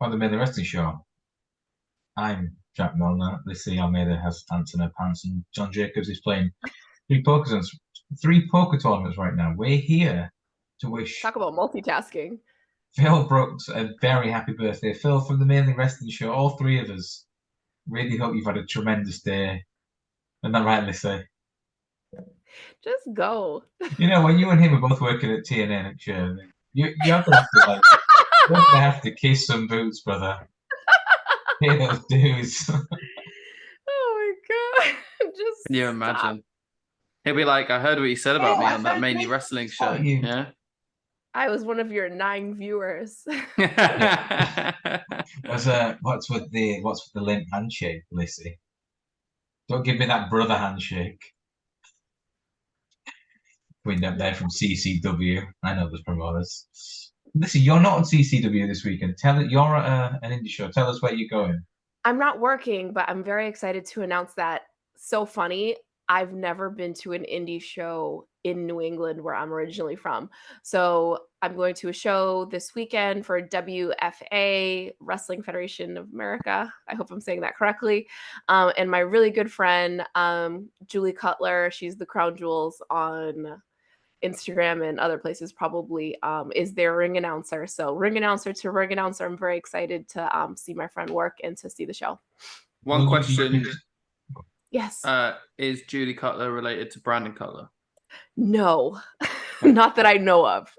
On the Miller Wrestling Show. I'm Jack Milner. Lizzie Almeida has pants in her pants, and John Jacobs is playing three poker tournaments right now. We're here to wish Talk about multitasking. Phil Brooks a very happy birthday. Phil, from the Mainly Wrestling Show, all three of us really hope you've had a tremendous day. Isn't that right, Lizzie? Just go. You know, when you and him are both working at TNA next year, you're gonna have to you're gonna have to kiss some boots, brother. Pay those dues. Oh my god! Just Can you imagine? He'll be like, "I heard what you said about me on that Mainly Wrestling Show." Yeah. I was one of your 9 viewers. What's with the limp handshake, Lissy? Don't give me that brother handshake. Going up there from CCW. I know those promoters. Listen, you're not on CCW this weekend. You're at an indie show. Tell us where you're going. I'm not working, but I'm very excited to announce that. So funny. I've never been to an indie show in New England where I'm originally from. So I'm going to a show this weekend for WFA, Wrestling Federation of America. I hope I'm saying that correctly. And my really good friend, Julie Cutler, she's the Crown Jewels on Instagram and other places probably, is their ring announcer. So ring announcer to ring announcer. I'm very excited to see my friend work and to see the show. One question. Yes. Is Julie Cutler related to Brandon Cutler? No, not that I know of.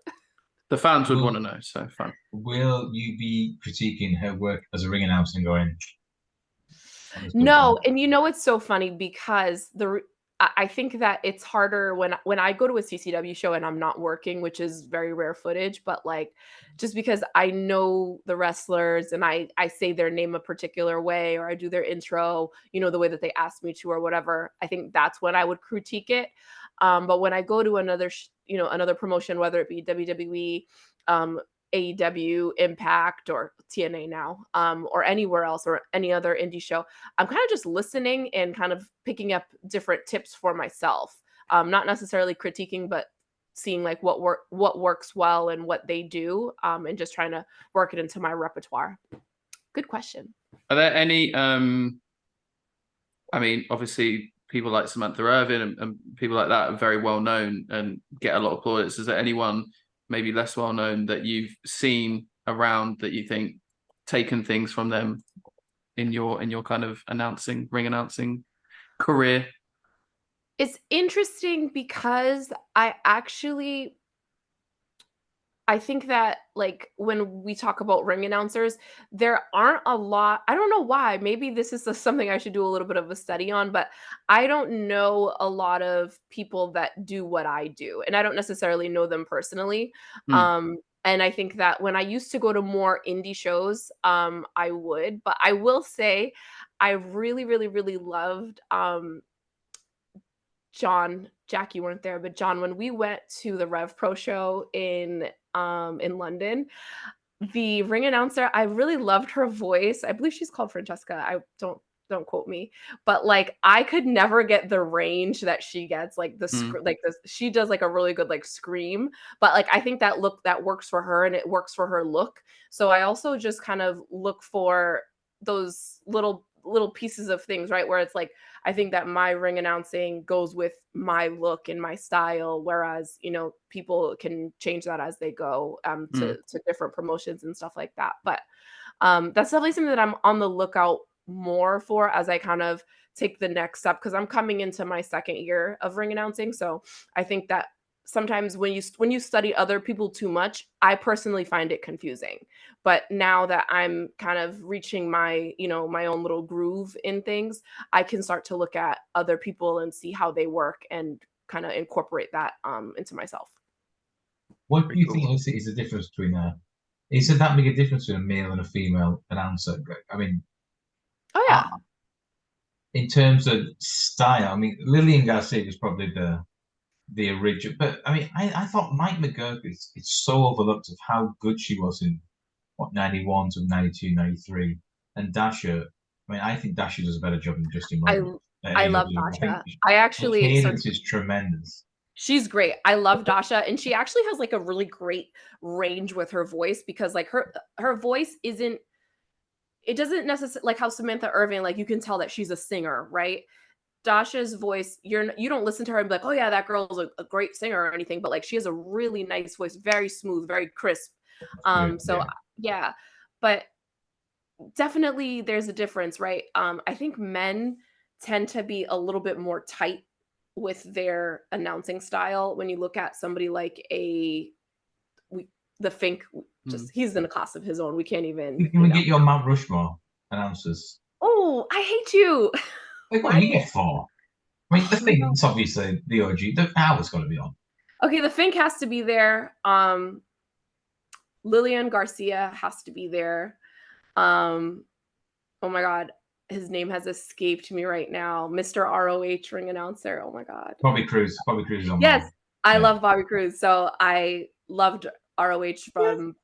The fans would want to know, so fun. Will you be critiquing her work as a ring announcer and going? No, and you know it's so funny because I think that it's harder when I go to a CCW show and I'm not working, which is very rare footage, but like just because I know the wrestlers and I say their name a particular way or I do their intro, you know, the way that they asked me to or whatever, I think that's when I would critique it. But when I go to another promotion, whether it be WWE, AEW, Impact, or TNA now, or anywhere else, or any other indie show, I'm kind of just listening and kind of picking up different tips for myself. Not necessarily critiquing, but seeing like what works well and what they do, and just trying to work it into my repertoire. Good question. Are there any? I mean, obviously, people like Samantha Irvin and people like that are very well known and get a lot of plaudits. Is there anyone maybe less well known that you've seen around that you think taken things from them in your kind of ring announcing career? It's interesting because I think that like when we talk about ring announcers, there aren't a lot. I don't know why. Maybe this is something I should do a little bit of a study on, but I don't know a lot of people that do what I do, and I don't necessarily know them personally. And I think that when I used to go to more indie shows, I would, but I will say I really, really, really loved John. Jack, you weren't there, but John, when we went to the Rev Pro show in London, the ring announcer, I really loved her voice. I believe she's called Francesca. I don't quote me, but like I could never get the range that she gets. Like she does like a really good like scream, but like I think that works for her and it works for her look. So I also just kind of look for those little pieces of things, right? Where it's like, I think that my ring announcing goes with my look and my style, whereas, you know, people can change that as they go to different promotions and stuff like that. But that's definitely something that I'm on the lookout more for as I kind of take the next step, because I'm coming into my 2nd year of ring announcing. So I think that sometimes when you study other people too much, I personally find it confusing. But now that I'm kind of reaching my, you know, my own little groove in things, I can start to look at other people and see how they work and kind of incorporate that into myself. What do you think is the difference between is it that big a difference between a male and a female announcer? I mean, oh yeah. In terms of style, I mean, Lillian Garcia was probably the original, but I mean, I thought Mike McGurk is so overlooked of how good she was in 91 to 92, 93, and Dasha. I mean, I think Dasha does a better job than Justin Roberts. I love Dasha. I actually cadence is tremendous. She's great. I love Dasha, and she actually has like a really great range with her voice because like her voice isn't it doesn't necessarily like how Samantha Irvin, like you can tell that she's a singer, right? Dasha's voice, you don't listen to her and be like, oh yeah, that girl's a great singer or anything, but like she has a really nice voice, very smooth, very crisp. So yeah, but definitely there's a difference, right? I think men tend to be a little bit more tight with their announcing style. When you look at somebody like the Fink, just he's in a class of his own. We can't even. Can we get your Mount Rushmore announcers? Oh, I hate you. Like, what, you get 4. I mean, the Fink's obviously the OG. The Howard's got to be on. Okay, the Fink has to be there. Lillian Garcia has to be there. Oh my God, his name has escaped me right now. Mr. ROH ring announcer. Oh my God. Bobby Cruz. Bobby Cruz is on. Yes, I love Bobby Cruz. So I loved ROH from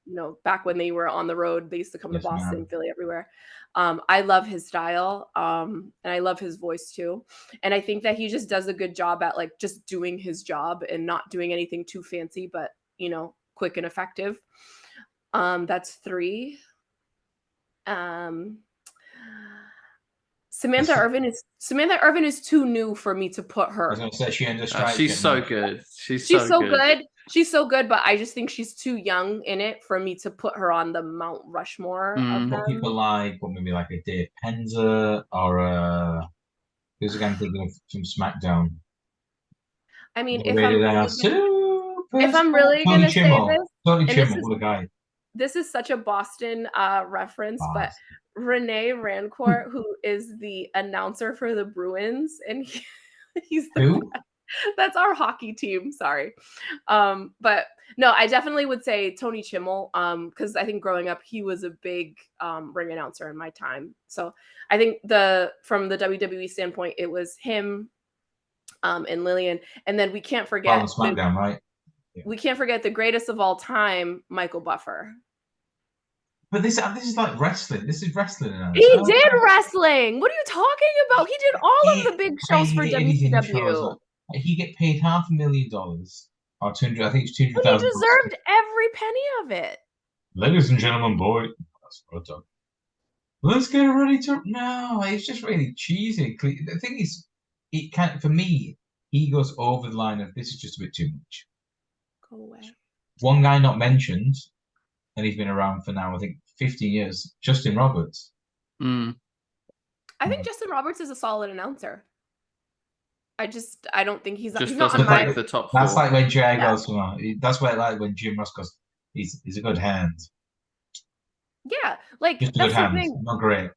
back when they were on the road. They used to come to Boston, Philly, everywhere. I love his style, and I love his voice too. And I think that he just does a good job at like just doing his job and not doing anything too fancy, but quick and effective. That's 3. Samantha Irvin is too new for me to put her. I was going to say she ended strike. She's so good. She's so good. She's so good, but I just think she's too young in it for me to put her on the Mount Rushmore of them. People like, maybe like a Dave Penza or who's again thinking of from SmackDown. I mean, if I'm really gonna say this, Tony Chimmel, what a guy. This is such a Boston reference, but Renee Rancourt, who is the announcer for the Bruins, and he's the best. That's our hockey team. Sorry. But no, I definitely would say Tony Chimmel, because I think growing up, he was a big ring announcer in my time. So I think from the WWE standpoint, it was him and Lillian. And then we can't forget SmackDown, right? Yeah. We can't forget the greatest of all time, Michael Buffer. But this is like wrestling. This is wrestling. He did wrestling. What are you talking about? He did all of the big shows for WCW. He get paid $500,000 or 200. I think it's 200,000. He deserved every penny of it. Ladies and gentlemen, let's get ready to. No, it's just really cheesy. The thing is, it can't. For me, he goes over the line of this is just a bit too much. Go away. One guy not mentioned, and he's been around for now, I think, 15 years. Justin Roberts. I think Justin Roberts is a solid announcer. I don't think he's not on like the top 4. That's like when Jay goes, that's why like when Jim Ross goes, he's a good hand. Yeah, like just a good hand, not great.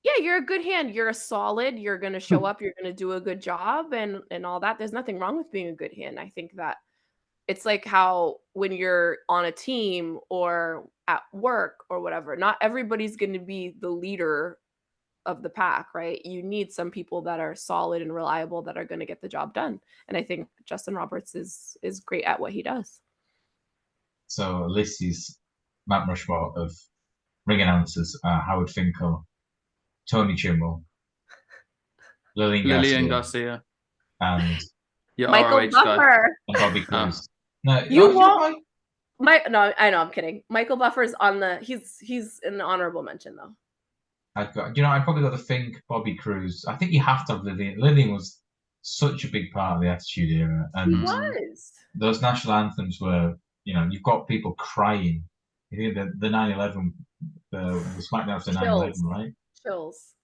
Yeah, you're a good hand. You're a solid. You're gonna show up. You're gonna do a good job, and all that. There's nothing wrong with being a good hand. I think that it's like how when you're on a team or at work or whatever, not everybody's going to be the leader of the pack, right? You need some people that are solid and reliable that are going to get the job done. And I think Justin Roberts is great at what he does. So Lissy's Mount Rushmore of ring announcers are Howard Finkel, Tony Chimmel, Lillian Garcia, and Michael Buffer and Bobby Cruz. No, no, I know, I'm kidding. Michael Buffer's on he's an honorable mention though. I'd probably got the Fink, Bobby Cruz. I think you have to have Lillian. Lillian was such a big part of the Attitude Era, and he was. Those national anthems were, you've got people crying. You think the 9/11, the SmackDown after 9/11, right? Chills.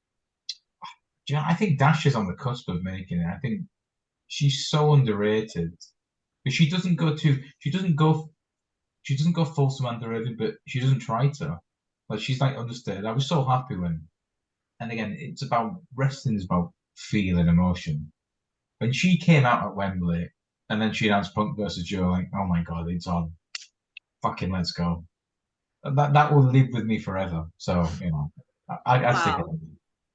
I think Dash is on the cusp of making it. I think she's so underrated. But she doesn't go full Samantha Irvin, but she doesn't try to. Like she's like understated. I was so happy and again, it's about wrestling is about feel and emotion. When she came out at Wembley and then she announced Punk versus Joe, like, oh my God, it's on. Fucking let's go. That will live with me forever. So, I'd stick it.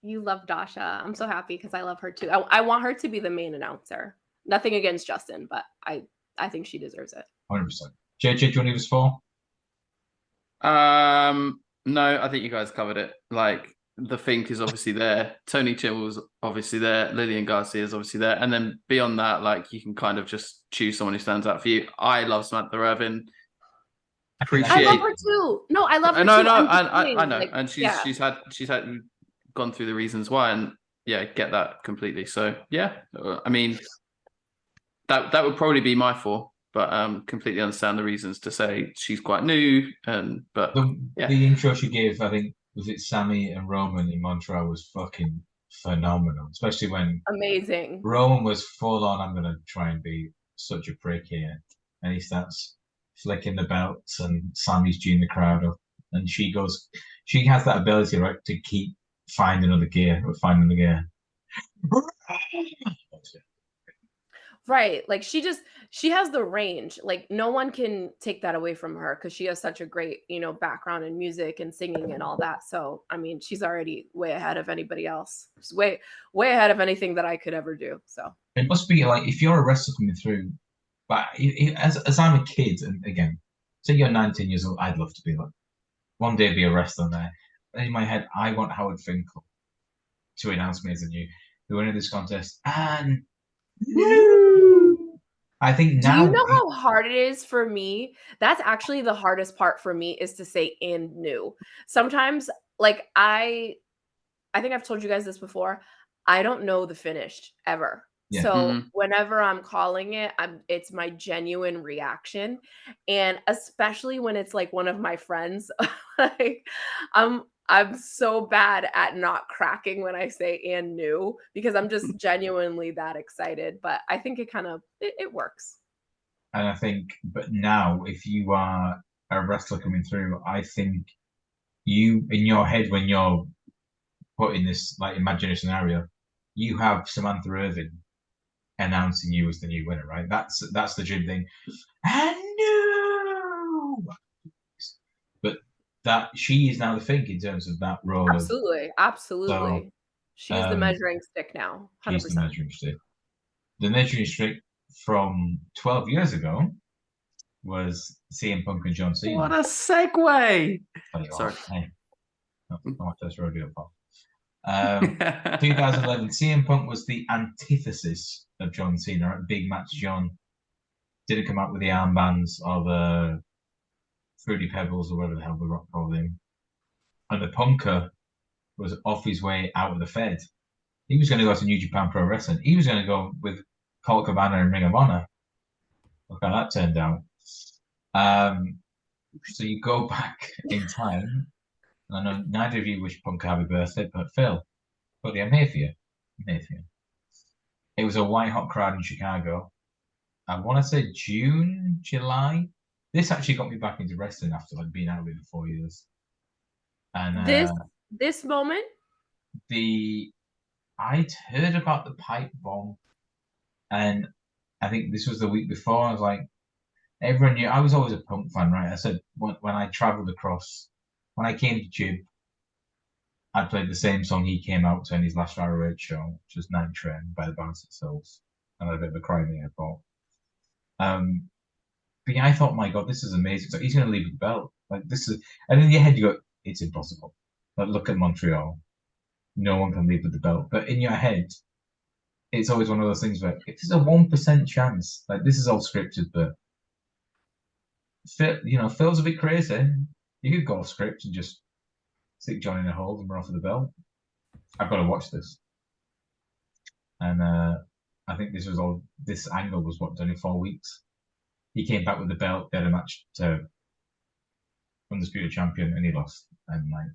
You love Dasha. I'm so happy because I love her too. I want her to be the main announcer. Nothing against Justin, but I think she deserves it. 100%. JJ, do you want to give us 4? No, I think you guys covered it. Like The Fink is obviously there. Tony Chimmel's obviously there. Lillian Garcia is obviously there. And then beyond that, like you can kind of just choose someone who stands out for you. I love Samantha Irvin. I think I love Appreciate. her too. No, I love her No, too. no, I'm just I saying, know, like, and yeah. she's had gone through the reasons why, and yeah, get that completely. So yeah, I mean that would probably be my four, but completely understand the reasons to say she's quite new, and but yeah, The intro she gave, I think, was it Sammy and Roman in Montreal was fucking phenomenal, especially when Amazing. Roman was full on. I'm gonna try and be such a prick here, and he starts flicking the belts, and Sammy's geeing the crowd up, and she has that ability, right, to keep finding another gear or finding the gear. Right. Like she has the range. Like no one can take that away from her because she has such a great, background in music and singing and all that. So I mean, she's already way ahead of anybody else. She's way, way ahead of anything that I could ever do. So It must be like if you're a wrestler coming through, but as I'm a kid, and again, say you're 19 years old, I'd love to be like one day be a wrestler there. And in my head, I want Howard Finkel to announce me as the winner of this contest. And I think do you now know how hard it is for me? That's actually the hardest part for me is to say and new. Sometimes like I think I've told you guys this before. I don't know the finished ever. Yeah. So whenever I'm calling it, it's my genuine reaction. And especially when it's like one of my friends, like I'm so bad at not cracking when I say and new because I'm just genuinely that excited. But I think it kind of it works. And I think, but now if you are a wrestler coming through, I think you in your head when you're put in this like imaginary scenario, you have Samantha Irvin announcing you as the new winner, right? That's the dream thing. And no, but that she is now the thing in terms of that role of Absolutely. Absolutely. so She's the measuring stick now. she's the 100%. measuring stick. The measuring stick from 12 years ago was CM Punk and John Cena. what a segue! Sorry, hey, not my first rodeo pop. 2011, CM Punk was the antithesis of John Cena. At Big Match John didn't come out with the armbands or the Fruity Pebbles or whatever the hell the Rock called him. And the Punker was off his way out of the Fed. He was going to go to New Japan Pro Wrestling. He was going to go with Colt Cabana and Ring of Honor. Look how that turned out. So you go back in time. I know neither of you wish Punk a happy birthday, but Phil, buddy, I'm here for you. I'm here for you. It was a white hot crowd in Chicago. I want to say June, July. This actually got me back into wrestling after like being out of it for 4 years. And this moment, I'd heard about the pipe bomb, and I think this was the week before. I was like, everyone knew. I was always a Punk fan, right? I said when I travelled across, when I came to Jib, I played the same song he came out to in his last ROH show, which was Night Train by the Bouncing Souls. I had a bit of a cry in the airport. But yeah, I thought, my God, this is amazing. So he's going to leave with the belt. Like this is, and in your head you go, it's impossible. Like look at Montreal, no one can leave with the belt. But in your head, it's always one of those things where if there's a 1% chance, like this is all scripted, but Phil's a bit crazy. You could go off script and just stick John in a hold and we're off with the belt. I've got to watch this. And I think this angle was done in 4 weeks. He came back with the belt, they had a match to Undisputed Champion, and he lost. And like,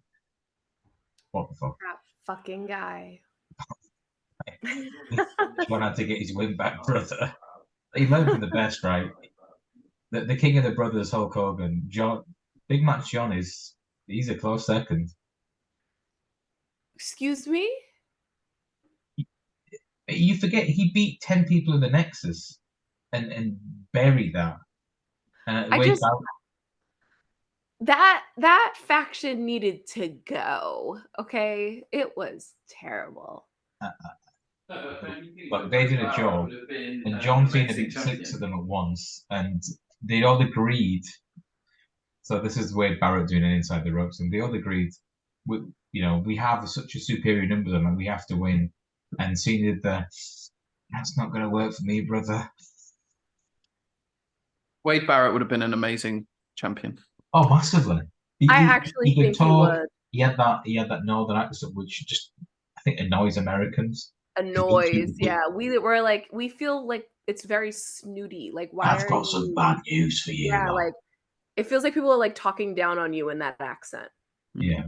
what the fuck? that fucking guy. One had to get his win back, brother. He learned from the best, right? The king of the brothers, Hulk Hogan, Big Match John he's a close second. Excuse me? You forget he beat 10 people in the Nexus and buried that. That faction needed to go. Okay, it was terrible. But they did a job, and John Cena beat 6 of them at once, and they all agreed. So this is Wade Barrett doing it inside the ropes, and they all agreed we have such a superior number of them, and we have to win. And Cena did that's not going to work for me, brother. Wade Barrett would have been an amazing champion. Oh, massively. I actually could think he talk. would. He had that northern accent, which just I think annoys Americans. Annoys, yeah. We feel like it's very snooty. Like, why I've are got some bad news for you. Yeah, like it feels like people are like talking down on you in that accent. Yeah,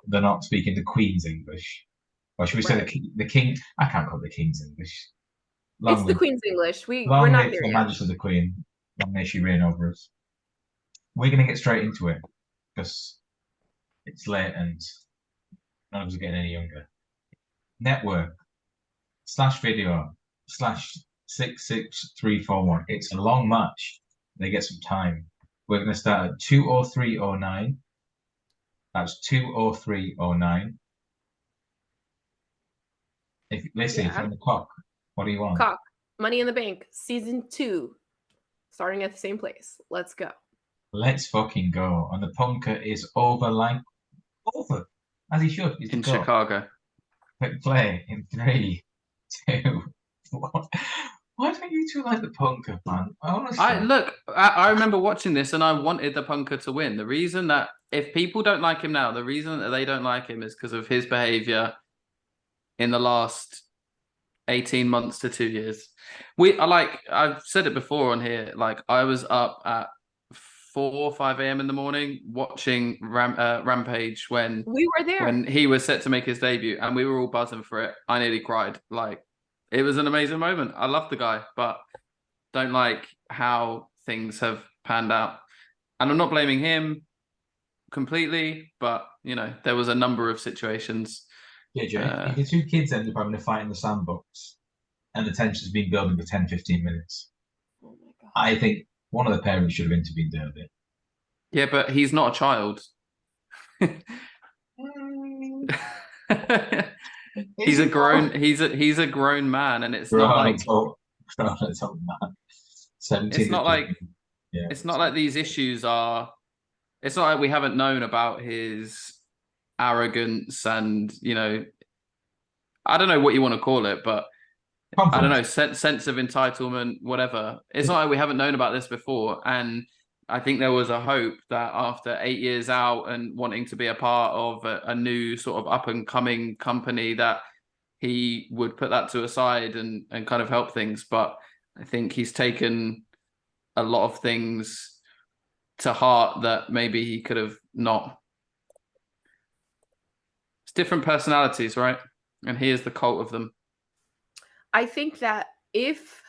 they're not speaking the Queen's English. Or should we say the King? I can't call it the King's English. It's the Queen's English. We're Long not live here the yet. Majesty of the Queen. Long may she reign over us. We're gonna get straight into it because it's late and none of us are getting any younger. Network / video / 66341. It's a long match. They get some time. We're going to start at 2:03:09. That's 2:03:09. If you're on the clock, what do you want? Cock, Money in the Bank, season 2, starting at the same place. Let's go. Let's fucking go. And the punker is over, as he should. In Chicago. Click play in 3, 2, 1. Why don't you two like the punker, man? Honestly. I remember watching this and I wanted the punker to win. The reason that if people don't like him now, the reason that they don't like him is because of his behavior in the last 18 months to 2 years. I've said it before on here, like I was up at 4 or 5 a.m. in the morning watching Rampage when we were there, when he was set to make his debut, and we were all buzzing for it. I nearly cried. Like, it was an amazing moment. I love the guy, but don't like how things have panned out. And I'm not blaming him completely, but there was a number of situations. Yeah, Joe, if the two kids end up having a fight in the sandbox and the tension's been building for 10-15 minutes, oh my God. I think one of the parents should have intervened earlier. Yeah, but he's not a child. He's a grown man, and it's not like man. 17 it's not like it's not like these issues are. It's not like we haven't known about his arrogance and I don't know what you want to call it, but I don't know, sense of entitlement, whatever. It's not like we haven't known about this before, and I think there was a hope that after 8 years out and wanting to be a part of a new sort of up and coming company that he would put that to a side and kind of help things. But I think he's taken a lot of things to heart that maybe he could have not. It's different personalities, right? And he is the cult of them. I think that if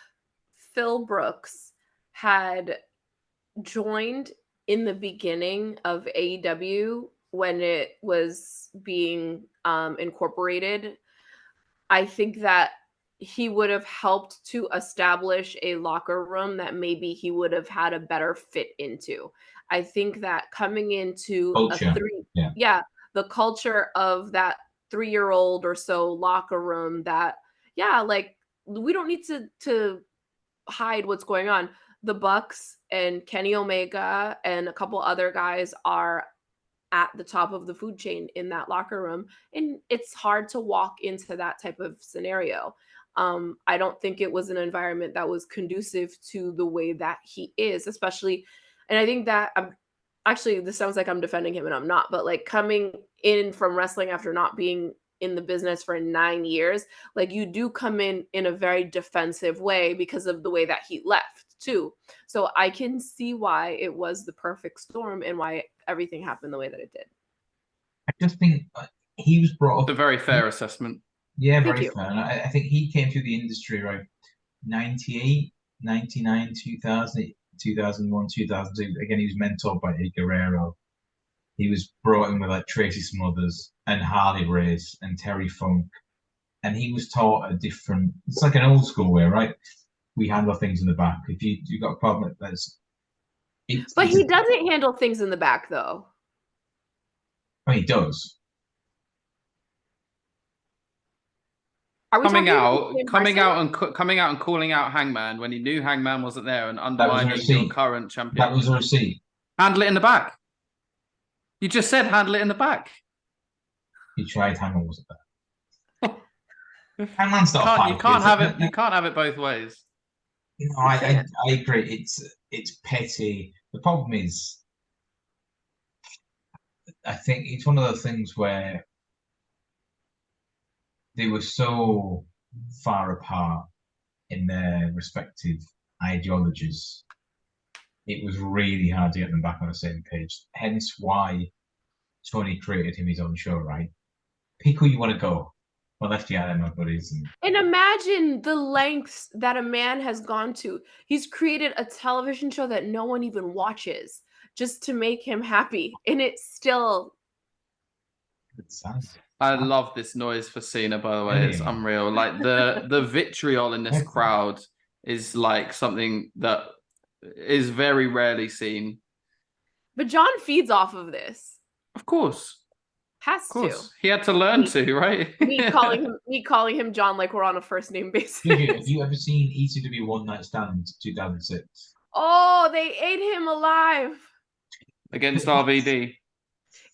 Phil Brooks had joined in the beginning of AEW when it was being incorporated, I think that he would have helped to establish a locker room that maybe he would have had a better fit into. I think that coming into culture. The culture of that 3-year-old or so locker room, that like we don't need to hide what's going on. The Bucks and Kenny Omega and a couple other guys are at the top of the food chain in that locker room, and it's hard to walk into that type of scenario. I don't think it was an environment that was conducive to the way that he is, especially. And I think that this sounds like I'm defending him, and I'm not, but like coming in from wrestling after not being in the business for 9 years, like you do come in a very defensive way because of the way that he left too. So I can see why it was the perfect storm and why everything happened the way that it did. I just think he was brought up. It's a very fair assessment. Yeah, very fair. And I think he came through the industry, right? 98, 99, 2000, 2001, 2002. Again, he was mentored by Eddie Guerrero. He was brought in with like Tracy Smothers and Harley Race and Terry Funk. And he was taught it's like an old school way, right? We handle things in the back. If you got a problem, but he doesn't handle things in the back, though. Oh, he does. Coming out and calling out Hangman when he knew Hangman wasn't there and undermining your current champion. That was a receipt. Handle it in the back. You just said handle it in the back. You tried Hangman wasn't there. Hangman's not a part You of can't this. have it. You can't have it both ways. You know, I agree. It's petty. The problem is, I think it's one of those things where they were so far apart in their respective ideologies. It was really hard to get them back on the same page. Hence why Tony created him his own show, right? Pick who you want to go. Well, left you out of my buddies. And imagine the lengths that a man has gone to. He's created a television show that no one even watches just to make him happy. And it's still... It's sad. I love this noise for Cena, by the way. It's unreal. Like the vitriol in this crowd is like something that is very rarely seen. But John feeds off of this. Of course. Has to. He had to learn to, right? me calling him John like we're on a first name basis. Have you ever seen ECW One Night Stand 2006? Oh, they ate him alive. Against RVD.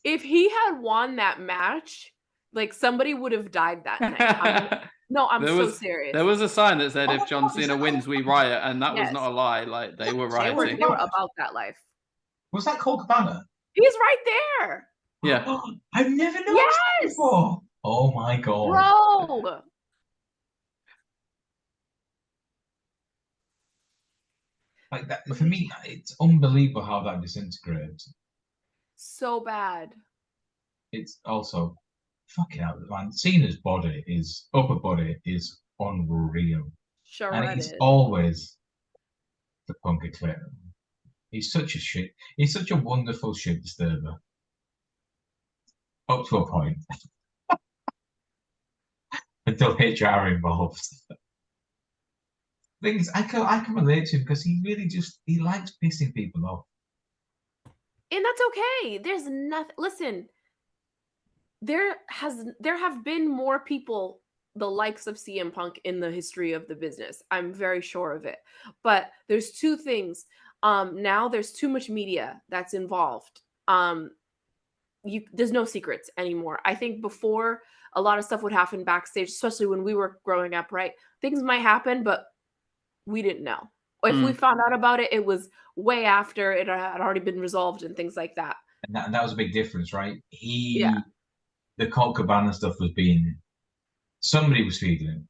If he had won that match, like somebody would have died that night. I'm so serious. There was a sign that said, if John Cena wins, we riot. And that was not a lie. Like, they were rioting. They were about that life. Was that Colt Cabana? He's right there. Yeah. I've never noticed that before. Oh my God. Bro. Like that, for me, it's unbelievable how that disintegrated. So bad. It's also fucking hell, man. Cena's upper body is unreal. Sure, and he's always the punk eclair. He's such a shit. He's such a wonderful shit disturber. Up to a point. Until HR involved. Things I can relate to him because he really he likes pissing people off. And that's okay. There's nothing. Listen, there have been more people the likes of CM Punk in the history of the business. I'm very sure of it. But there's two things. Now there's too much media that's involved. There's no secrets anymore. I think before a lot of stuff would happen backstage, especially when we were growing up, right? Things might happen, but we didn't know. Or if we found out about it, it was way after it had already been resolved and things like that. And that was a big difference, right? The Colt Cabana stuff was somebody was feeding him.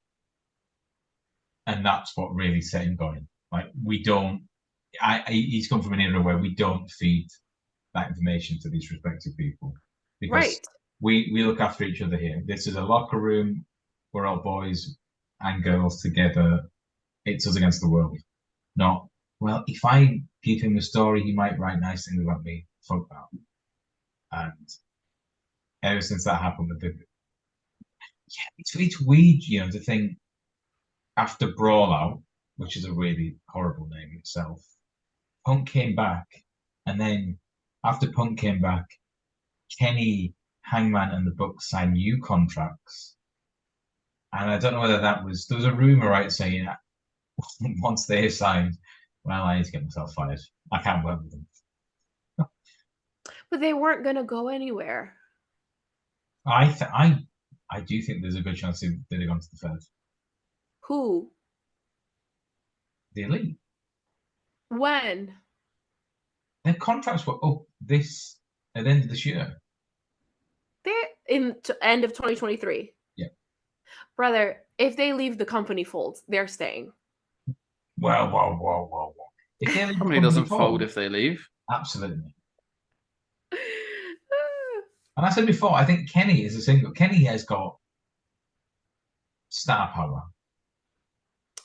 And that's what really set him going. Like, he's come from an era where we don't feed that information to these respective people. Because we look after each other here. This is a locker room. We're all boys and girls together. It's us against the world. Not, well, if I give him a story, he might write nice things about me. Fuck that. And ever since that happened with it's weird, to think after Brawl Out, which is a really horrible name itself, Punk came back, and then after Punk came back, Kenny, Hangman, and the Bucks signed new contracts. And I don't know whether there was a rumor, right, saying that once they signed, well, I need to get myself fired. I can't work with them. But they weren't going to go anywhere. I do think there's a good chance they'd have gone to the Fed. Who? The Elite. When? Their contracts were up at the end of this year. They're end of 2023. Yeah. Brother, if they leave the company folds, they're staying. Well. If the company doesn't fold if they leave. Absolutely. And I said before, I think Kenny is a single. Kenny has got star power.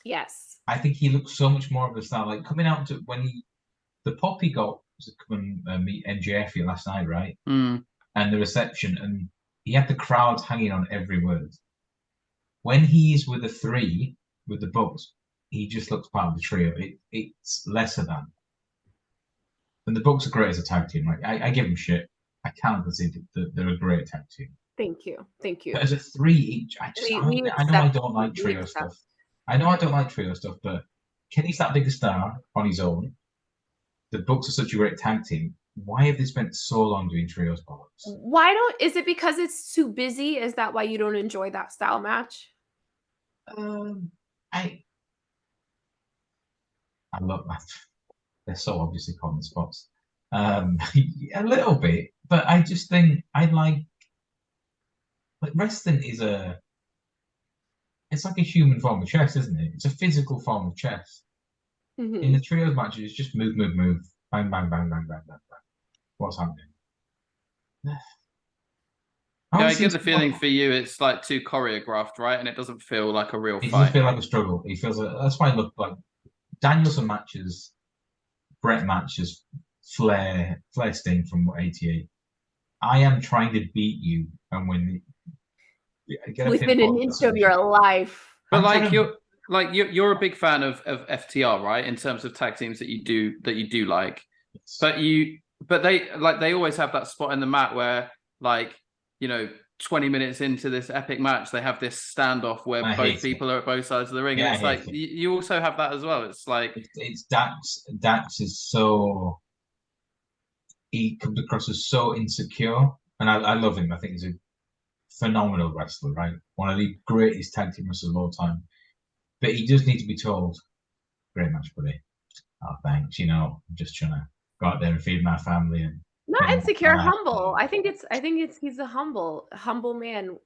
Yes. I think he looks so much more of a star. Like coming out to the pop he got to come and meet MJF last night, right? Mm. And the reception, and he had the crowd hanging on every word. When he's with the three, with the Bucks, he just looks part of the trio. It's lesser than. And the Bucks are great as a tag team. Like I give them shit. I can't concede that they're a great tag team. Thank you. But as a three each, I know I don't like trio stuff. I know I don't like trio stuff, but Kenny's that big a star on his own. The Bucks are such a great tag team. why have they spent so long doing trios bollocks? Is it because it's too busy? Is that why you don't enjoy that style match? I love that. They're so obviously common spots. A little bit, but I just think I like wrestling is it's like a human form of chess, isn't it? It's a physical form of chess. In the trios matches, it's just move, move, move, bang, bang, bang, bang, bang, bang, bang. What's happening? Yeah, I get the feeling for you, it's like too choreographed, right? And it doesn't feel like a real It doesn't fight. feel like a struggle. It feels that's why I look like Danielson matches, Brett matches, Flair Sting from 88. I am trying to beat you and win. Get a Within an pinfall. inch of your life. But you're a big fan of FTR, right? In terms of tag teams that you do like. Yes. But they always have that spot in the mat where, like, 20 minutes into this epic match, they have this standoff where both people are at both sides of the ring. And it's like you also have that as well. It's like it's Dax. Dax is so, he comes across as so insecure, and I love him. I think he's a phenomenal wrestler, right? One of the greatest tag team wrestlers of all time. But he does need to be told, "Great match, buddy. Oh, thanks. I'm just trying to go out there and feed my family and not insecure, humble. I think he's a humble man,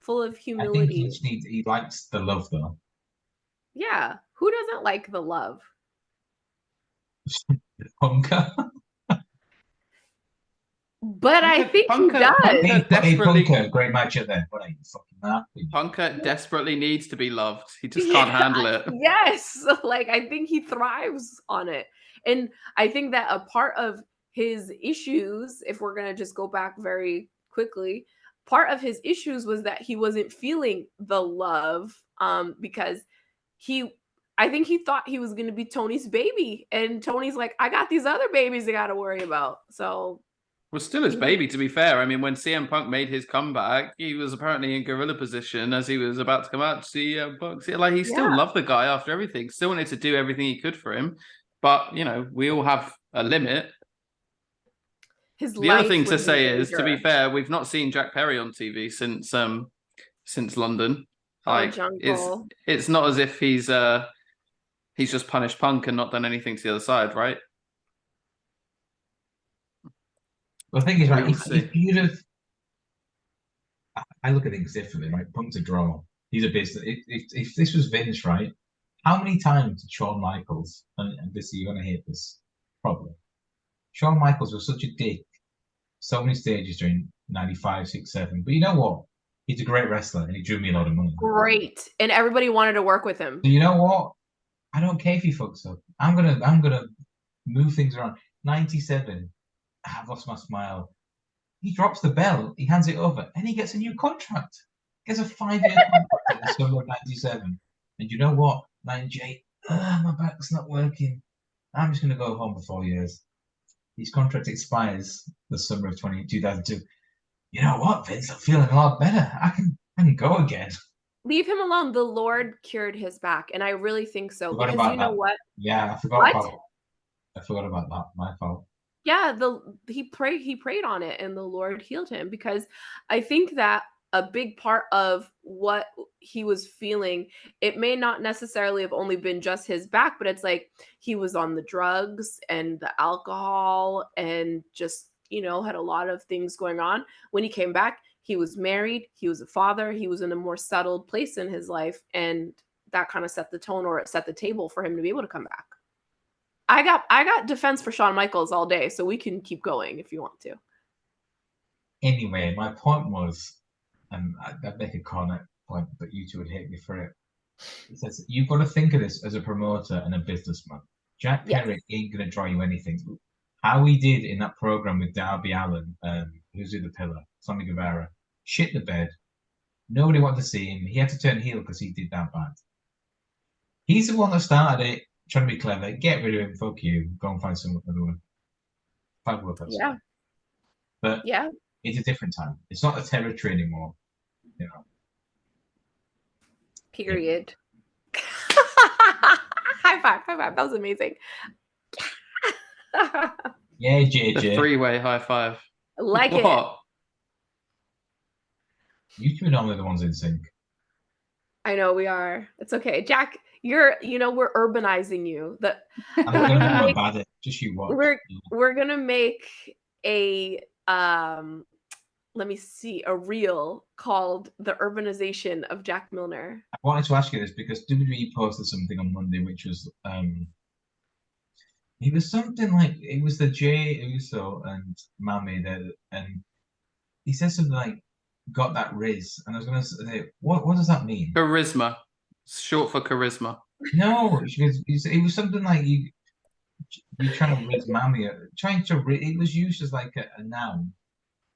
full of humility. I think he likes the love though. Yeah, who doesn't like the love? Punker. But I think he does. Punker, great match at there. What are you fucking laughing? Punker desperately needs to be loved. He just can't handle it. Yes, like I think he thrives on it, and I think that a part of his issues, if we're gonna just go back very quickly, part of his issues was that he wasn't feeling the love, because I think he thought he was gonna be Tony's baby, and Tony's like, I got these other babies I gotta worry about. So. Well, still his baby, to be fair. I mean, when CM Punk made his comeback, he was apparently in gorilla position as he was about to come out to CM Punk. Like, he still loved the guy after everything, still wanted to do everything he could for him. But, we all have a limit. The other thing to say is, to be fair, we've not seen Jack Perry on TV since London. Like, it's not as if he's just punished Punk and not done anything to the other side, right? The thing is, right, if you'd have, I look at things differently, right? Punk's a draw. He's a business. If this was Vince, right, how many times did Shawn Michaels, and this, you're going to hate this, probably. Shawn Michaels was such a dick, so many stages during 95, 6, 7. But you know what? He's a great wrestler, and he drew me a lot of money. Great. And everybody wanted to work with him. So you know what? I don't care if he fucks up. I'm gonna move things around. 97. I've lost my smile. He drops the belt, he hands it over, and he gets a new contract. He gets a 5-year contract in the summer of 97. And you know what? 98, my back's not working. I'm just going to go home for 4 years. His contract expires the summer of 2002. You know what, Vince? I'm feeling a lot better. I can go again. Leave him alone. The Lord cured his back, and I really think so. Because you know what? Yeah, I forgot about that. My fault. Yeah, he prayed on it, and the Lord healed him, because I think that a big part of what he was feeling, it may not necessarily have only been just his back, but it's like he was on the drugs and the alcohol and just, had a lot of things going on. When he came back, he was married, he was a father, he was in a more settled place in his life, and that kind of set the tone, or it set the table for him to be able to come back. I got defense for Shawn Michaels all day, so we can keep going if you want to. Anyway, my point was, and I'd make a corner point, but you two would hate me for it. It says you've got to think of this as a promoter and a businessman. Jack Perry ain't going to draw you anything. How he did in that program with Darby Allin, who's in the pillar, Sammy Guevara, shit the bed. Nobody wanted to see him. He had to turn heel because he did that bad. He's the one that started it. Trying to be clever, get rid of him. Fuck you. Go and find some other one. Yeah. But it's a different time. It's not a territory anymore. Period. Yeah. High five. That was amazing. Yeah, The JJ. three-way high five. Like it. What? You two are normally the ones in sync. I know we are. It's okay. Jack, we're urbanizing you. I'm We're gonna gonna make my make bad at just you watch. we're gonna make a let me see, a reel called The Urbanization of Jack Milner. I wanted to ask you this because WWE posted something on Monday, which was it was something like it was the Jay Uso and Mami that, and he said something like got that Riz, and I was gonna say what does that mean? Charisma. It's short for charisma. No, it was something like you trying to Riz Mami, it was used as like a noun.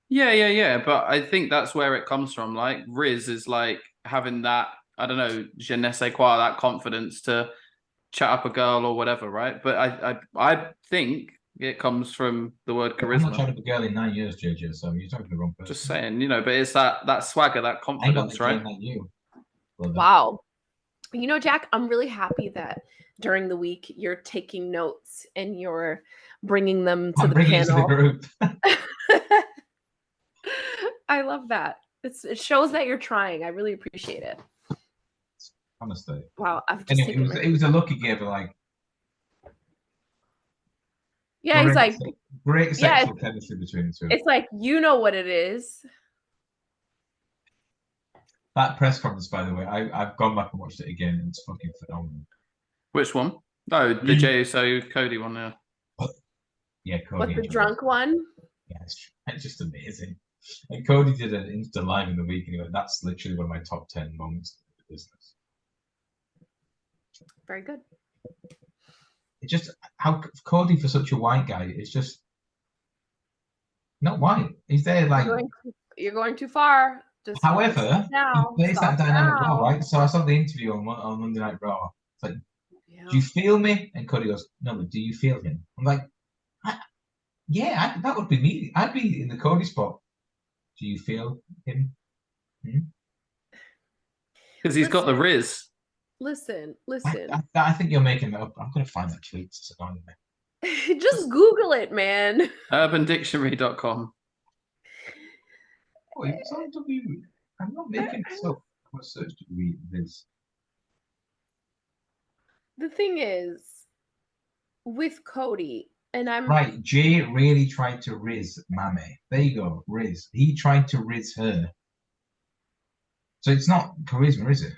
Yeah. But I think that's where it comes from. Like Riz is like having that, I don't know, je ne sais quoi, that confidence to chat up a girl or whatever, right? But I think it comes from the word I'm not trying charisma. to be a girl in 9 years, JJ. So you're talking to the wrong person. Just saying, but it's that swagger, that I ain't got confidence, the right? game like you. Brother. Wow. Jack, I'm really happy that during the week you're taking notes and you're bringing them to I'm the bringing it to the panel. group. I love that. It shows that you're trying. I really appreciate it. Honestly. Wow, I've just Anyway, it was a lucky game, but like yeah, he's like great sexual chemistry between the two. It's like you know what it is. That press conference, by the way, I've gone back and watched it again, and it's fucking phenomenal. Which one? Oh, the Jey Uso Cody one, yeah. Yeah, Cody. What, the drunk one? Yeah, it's just amazing. And Cody did an Insta live in the week, and he went, "That's literally one of my top 10 moments in the business." Very good. It's just how Cody, for such a white guy, is just not white. He's there like. You're going too far. Just however, now. he plays that dynamic well, right? So I saw the interview on Monday Night Raw. It's like, do you feel me? And Cody goes, no, but do you feel him? I'm like, that would be me. I'd be in the Cody spot. Do you feel him? Because he's got the Riz. Listen. I think you're making that up. I'm going to find that tweet. It's annoying me. Just Google it, man. UrbanDictionary.com. Oh, it's on W. I'm not making this up. I'm going to search this. The thing is, with Cody, and I'm right. Jay really tried to Riz Mame. There you go, Riz. He tried to Riz her. So it's not charisma, is it?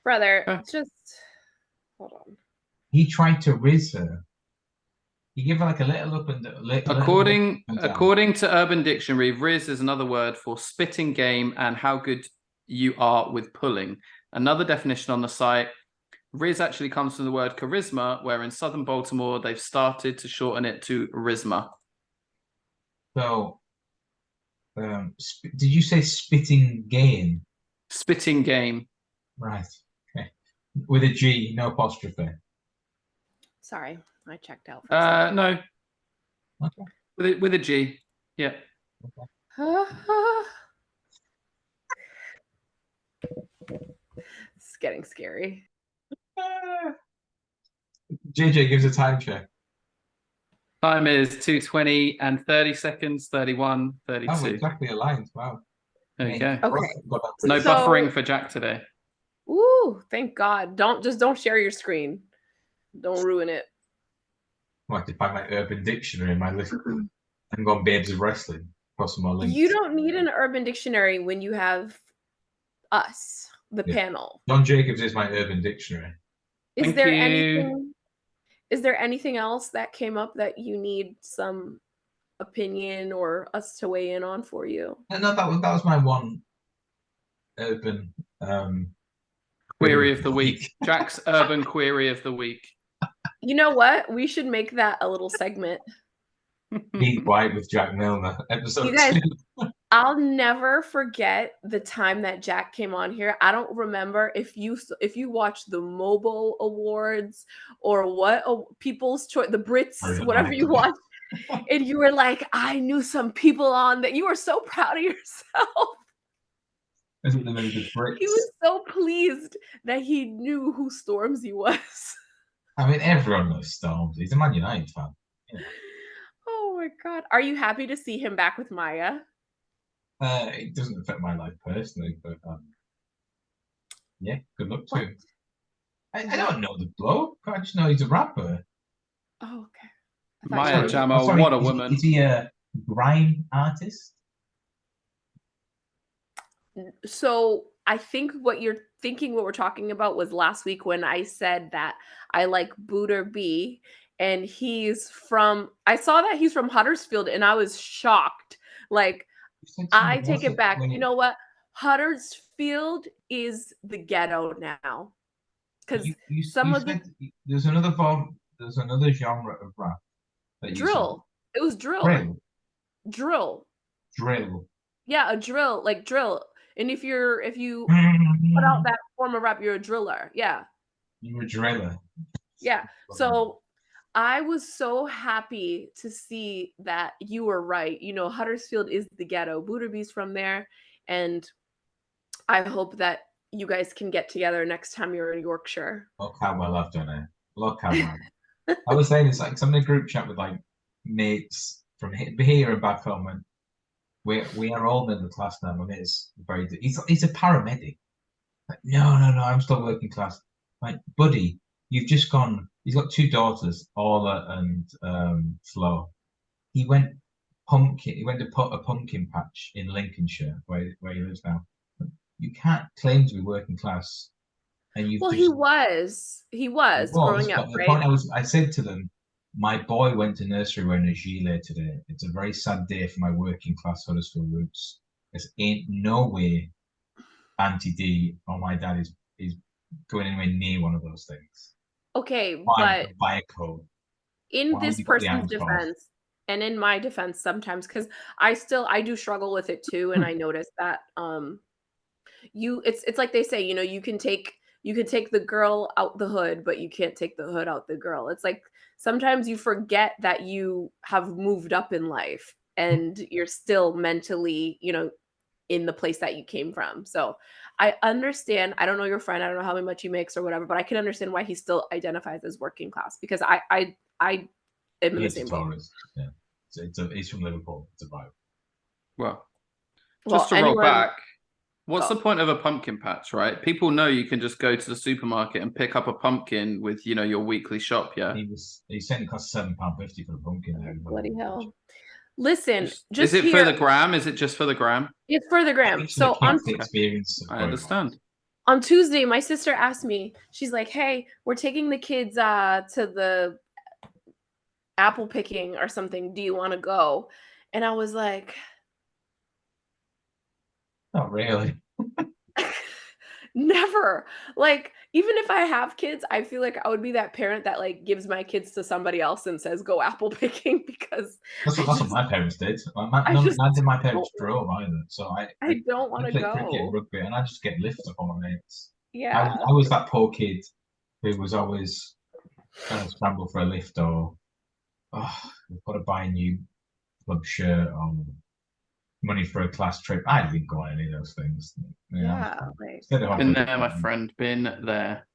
Brother, just hold on. He tried to Riz her. He gave her like a little up and according to Urban Dictionary, Riz is another word for spitting game and how good you are with pulling. Another definition on the site, Riz actually comes from the word charisma, where in Southern Baltimore they've started to shorten it to Rizma. So, did you say spitting game? Spitting game. Right. Okay. With a G, no apostrophe. Sorry, I checked out. No. Okay. With a G. Yeah. Okay. It's getting scary. JJ gives a time check. Time is 2:20 and 30 seconds, 31, 32. Oh, exactly aligned. Wow. Okay. Okay. No buffering for Jack today. Ooh, thank God. Don't share your screen. Don't ruin it. I have to find my Urban Dictionary in my list. I'm going Babes of Wrestling. Cross my links. You don't need an Urban Dictionary when you have us, the panel. John Jacobs is my Urban Dictionary. Is there anything else that came up that you need some opinion or us to weigh in on for you? No, that was my one urban query of the week. Jack's urban query of the week. You know what? We should make that a little segment. Be Quiet with Jack Milner, episode 2. I'll never forget the time that Jack came on here. I don't remember if you watched the Mobile Awards or what People's Choice, the Brits, whatever you watched, and you were like, I knew some people on that. You were so proud of yourself. He was so pleased that he knew who Stormzy was. I mean, everyone knows Storms. He's a Man United fan. You know. Oh my god. Are you happy to see him back with Maya? It doesn't affect my life personally, but yeah, good luck to What? him. I What? don't know the bloke. I just know he's a rapper. Oh, okay. I thought you Maya were. Sorry, Jama, sorry. what a Is woman. he a grime artist? So I think what you're thinking, what we're talking about was last week when I said that I like Booter B, and I saw that he's from Huddersfield, and I was shocked. Like, You said I something take else it back. when You know what? Huddersfield is the ghetto now because some you of the said there's another form, there's another genre of rap that you said drill, it was drill, drill, drill. drill. Yeah, a drill, like drill. And if you put out You're that form of rap, you're a driller. Yeah. a driller. Yeah. So I was so happy to see that you were right. You know, Huddersfield is the ghetto. Booterby's from there. And I hope that you guys can get together next time you're in Yorkshire. Look how well I've done it. Look how well. I was saying this like 'cause I'm in a group chat with like mates from here and back home, and we are all middle class now. My mate is very. He's a paramedic. Like, no, I'm still working class. Like, buddy, you've just gone. He's got two daughters, Orla and Flo. He went pumpkin. He went to put a pumpkin patch in Lincolnshire, where he lives now. You can't claim to be working class, and you've Well, just he he was was. growing up, But the right? point I said to them, my boy went to nursery wearing a gilet today. It's a very sad day for my working class Huddersfield roots. There's ain't no way Auntie D or my dad is going anywhere near one of those things. Okay, Why would but you buy a coat? in Why would this you got the person's hands off? defense and in my defense sometimes, because I do struggle with it too, and I notice that it's like they say, you know, you can take the girl out the hood, but you can't take the hood out the girl. It's like sometimes you forget that you have moved up in life and you're still mentally, you know, in the place that you came from. So I understand. I don't know your friend. I don't know how much he makes or whatever, but I can understand why he still identifies as working class because I am in the He's a same boat. tourist. Yeah. He's from Liverpool. It's a vibe. Well, Well, just to roll anyone back, what's the go. point of a pumpkin patch, right? People know you can just go to the supermarket and pick up a pumpkin with, your weekly shop, yeah? He said it cost £7.50 for a pumpkin Oh, there. bloody hell. Listen, Is just it for here. the gram? Is it just for the gram? It's for the I gram. think it's for the So kids to Okay, experience I going on. understand. on Tuesday, my sister asked me, she's like, "Hey, we're taking the kids to the apple picking or something. Do you want to go?" And I was like, Not really. never. Like, even if I have kids, I feel like I would be that parent that like gives my kids to somebody else and says, "Go apple picking," because That's what my parents did. I just Neither my don't, parents drove either. So I don't want I to play cricket and go. rugby, and I just get lifted up on my mates. Yeah. I was that poor kid who was always trying to scramble for a lift, or we've got to buy a new club shirt, or money for a class trip. I didn't go on any of those things. Yeah, Yeah, like instead of Been having, there, my friend. Been there.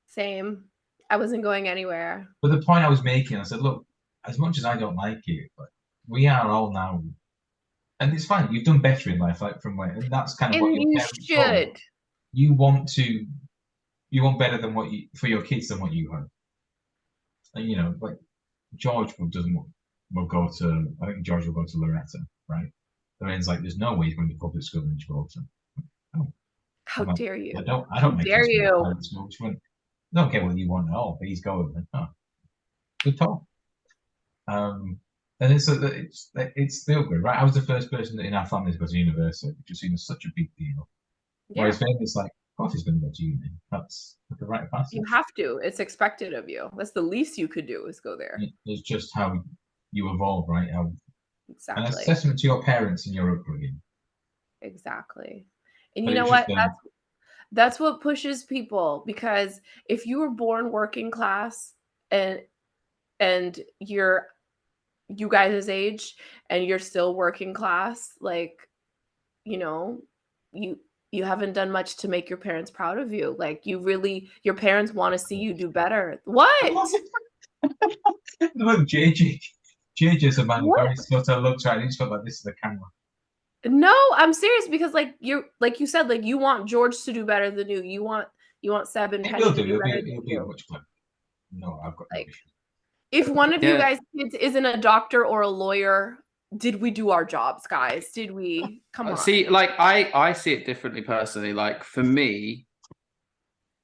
same. I wasn't going anywhere. but the point I was making, I said, look, as much as I don't like it, but we are all now, and it's fine. You've done better in life, like from where, and that's kind of what And your you parents taught you. should. You want to, you want better than what you for your kids than what you had. And like George will go to. I think George will go to Loretta, right? Lorraine's like, there's no way he's going to public school in Gibraltar. Oh, How I'm like, dare you? I How don't make dare his you? private school. She went, I don't care what you want at all, but he's going. Oh, good talk. And it's still good, right? I was the first person in our family to go to university, which was seen as such a big deal. Yeah, Whereas then it's like, of course he's going to go to uni. That's like a rite of you passage. have to. It's expected of you. That's the least you could do is go there. It's just how you evolve, right? And that's a Exactly. testament to your parents and your upbringing. Exactly. And But you it know was just what? That's what pushes people because if you were born working class and you're you guys' age and you're still working class, like, you know, you you haven't done much to make your parents proud of you. Like your parents want to see you do better. What? Look, JJ's a man who What? very subtle looks right. He just felt like this is the camera. No, I'm serious because like you said, like you want George to do better than you. You want Seb and He Penny will to do. do better than He'll be you. much clever. No, I've got no Like issue. if one of you Yeah. guys kids isn't a doctor or a lawyer, did we do our jobs, guys? Did we? Come on. See, like I see it differently personally. Like for me,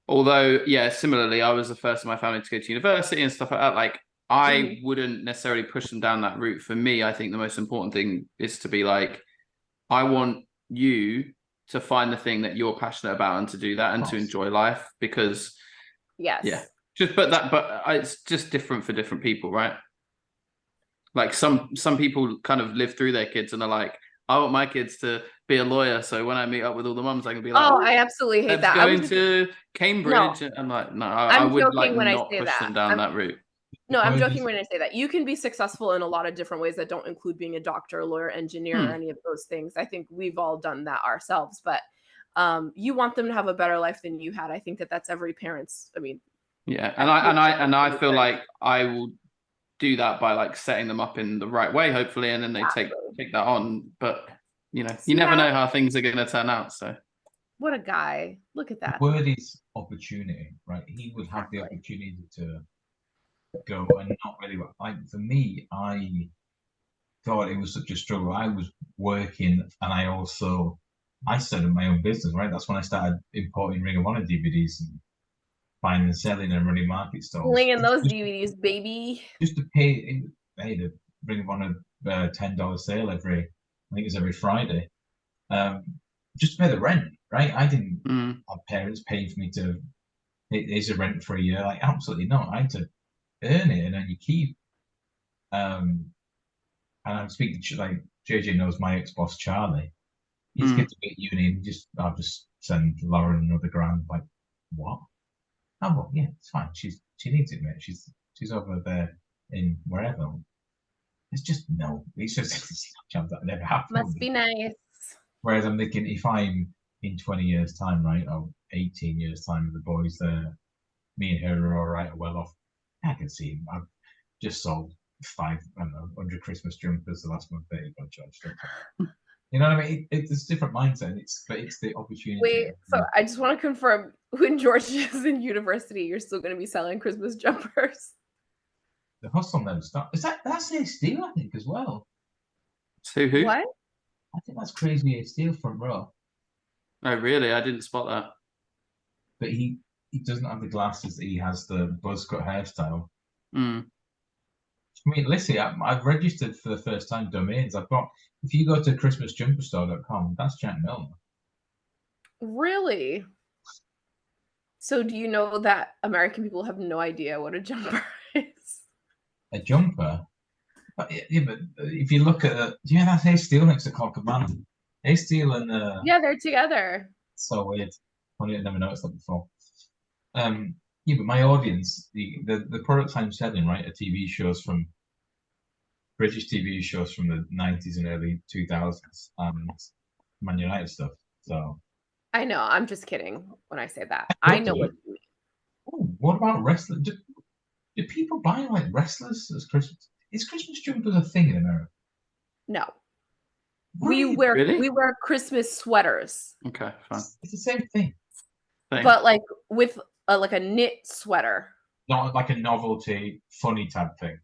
although yeah, similarly, I was the first in my family to go to university and stuff like that. Like I wouldn't necessarily push them down that route. For me, I think the most important thing is to be like, I want you to find the thing that you're passionate about and to do that and to enjoy life, because Yes. yeah, but it's just different for different people, right? Like some people kind of live through their kids and are like, I want my kids to be a lawyer, so when I meet up with all the mums, I can be like, oh, I absolutely hate Seb's that. going to Cambridge. No. I'm like, no, I I'm would like joking when I not say push that. them down that route. No, I'm joking when I say that. You can be successful in a lot of different ways that don't include being a doctor, lawyer, engineer, or any of those things. I think we've all done that ourselves, but you want them to have a better life than you had. I think that's every parent's. I mean, yeah, and I feel like I will do that by like setting them up in the right way, hopefully, and then they take that on. But you know, you never know how things are going to turn out. So, what a guy! Look at that. The word is opportunity, right? He would have the opportunity to go and not really. Like for me, I thought it was such a struggle. I was working, and I started my own business, right? That's when I started importing Ring of Honor DVDs and buying and selling and running market stalls. Slinging those DVDs, baby. Just to pay the Ring of Honor $10 sale I think it's every Friday. Just to pay the rent, right? I didn't have parents paying for me to. Here's a rent for a year. Like absolutely not. I had to earn it and then you keep. And I'm speaking to like JJ knows my ex-boss Charlie. He's get to be at uni and I'll just send Lauren another grand. Like, what? Oh well, yeah, it's fine. She needs it, mate. She's over there in wherever. It's just no. It's just chance that never happened. Must be nice. Whereas I'm thinking if I'm in 20 years' time, right, or 18 years' time, the boys there, me and her are all right, well off. I can see him. I've just sold 100 Christmas jumpers the last month. There you go, George. You know what I mean? It's a different mindset. It's the opportunity. Wait, so I just want to confirm: when George is in university, you're still going to be selling Christmas jumpers. The hustle never stops. That's A Steel, I think, as well. So who? What? I think that's Crazy A Steel front row. Oh, really? I didn't spot that. But he doesn't have the glasses. He has the buzz cut hairstyle. I mean, listen, I've registered for the first time domains. If you go to christmasjumperstore.com, that's Jack Milner. Really? So do you know that American people have no idea what a jumper is? A jumper? But if you look at that's A Steel next to Cocker Band. A Steel and yeah, they're together. So weird. Funny, I never noticed that before. But my audience, the products I'm selling, right, are TV shows from British TV shows from the 90s and early 2000s and Man United stuff. So I know. I'm just kidding when I say that. I know what you mean. Oh, what about wrestling? Do people buy like wrestlers as Christmas? Is Christmas jumpers a thing in America? No. Really? We wear Christmas sweaters. Okay, fine. It's the same thing. But like with like a knit sweater. Not like a novelty, funny type thing.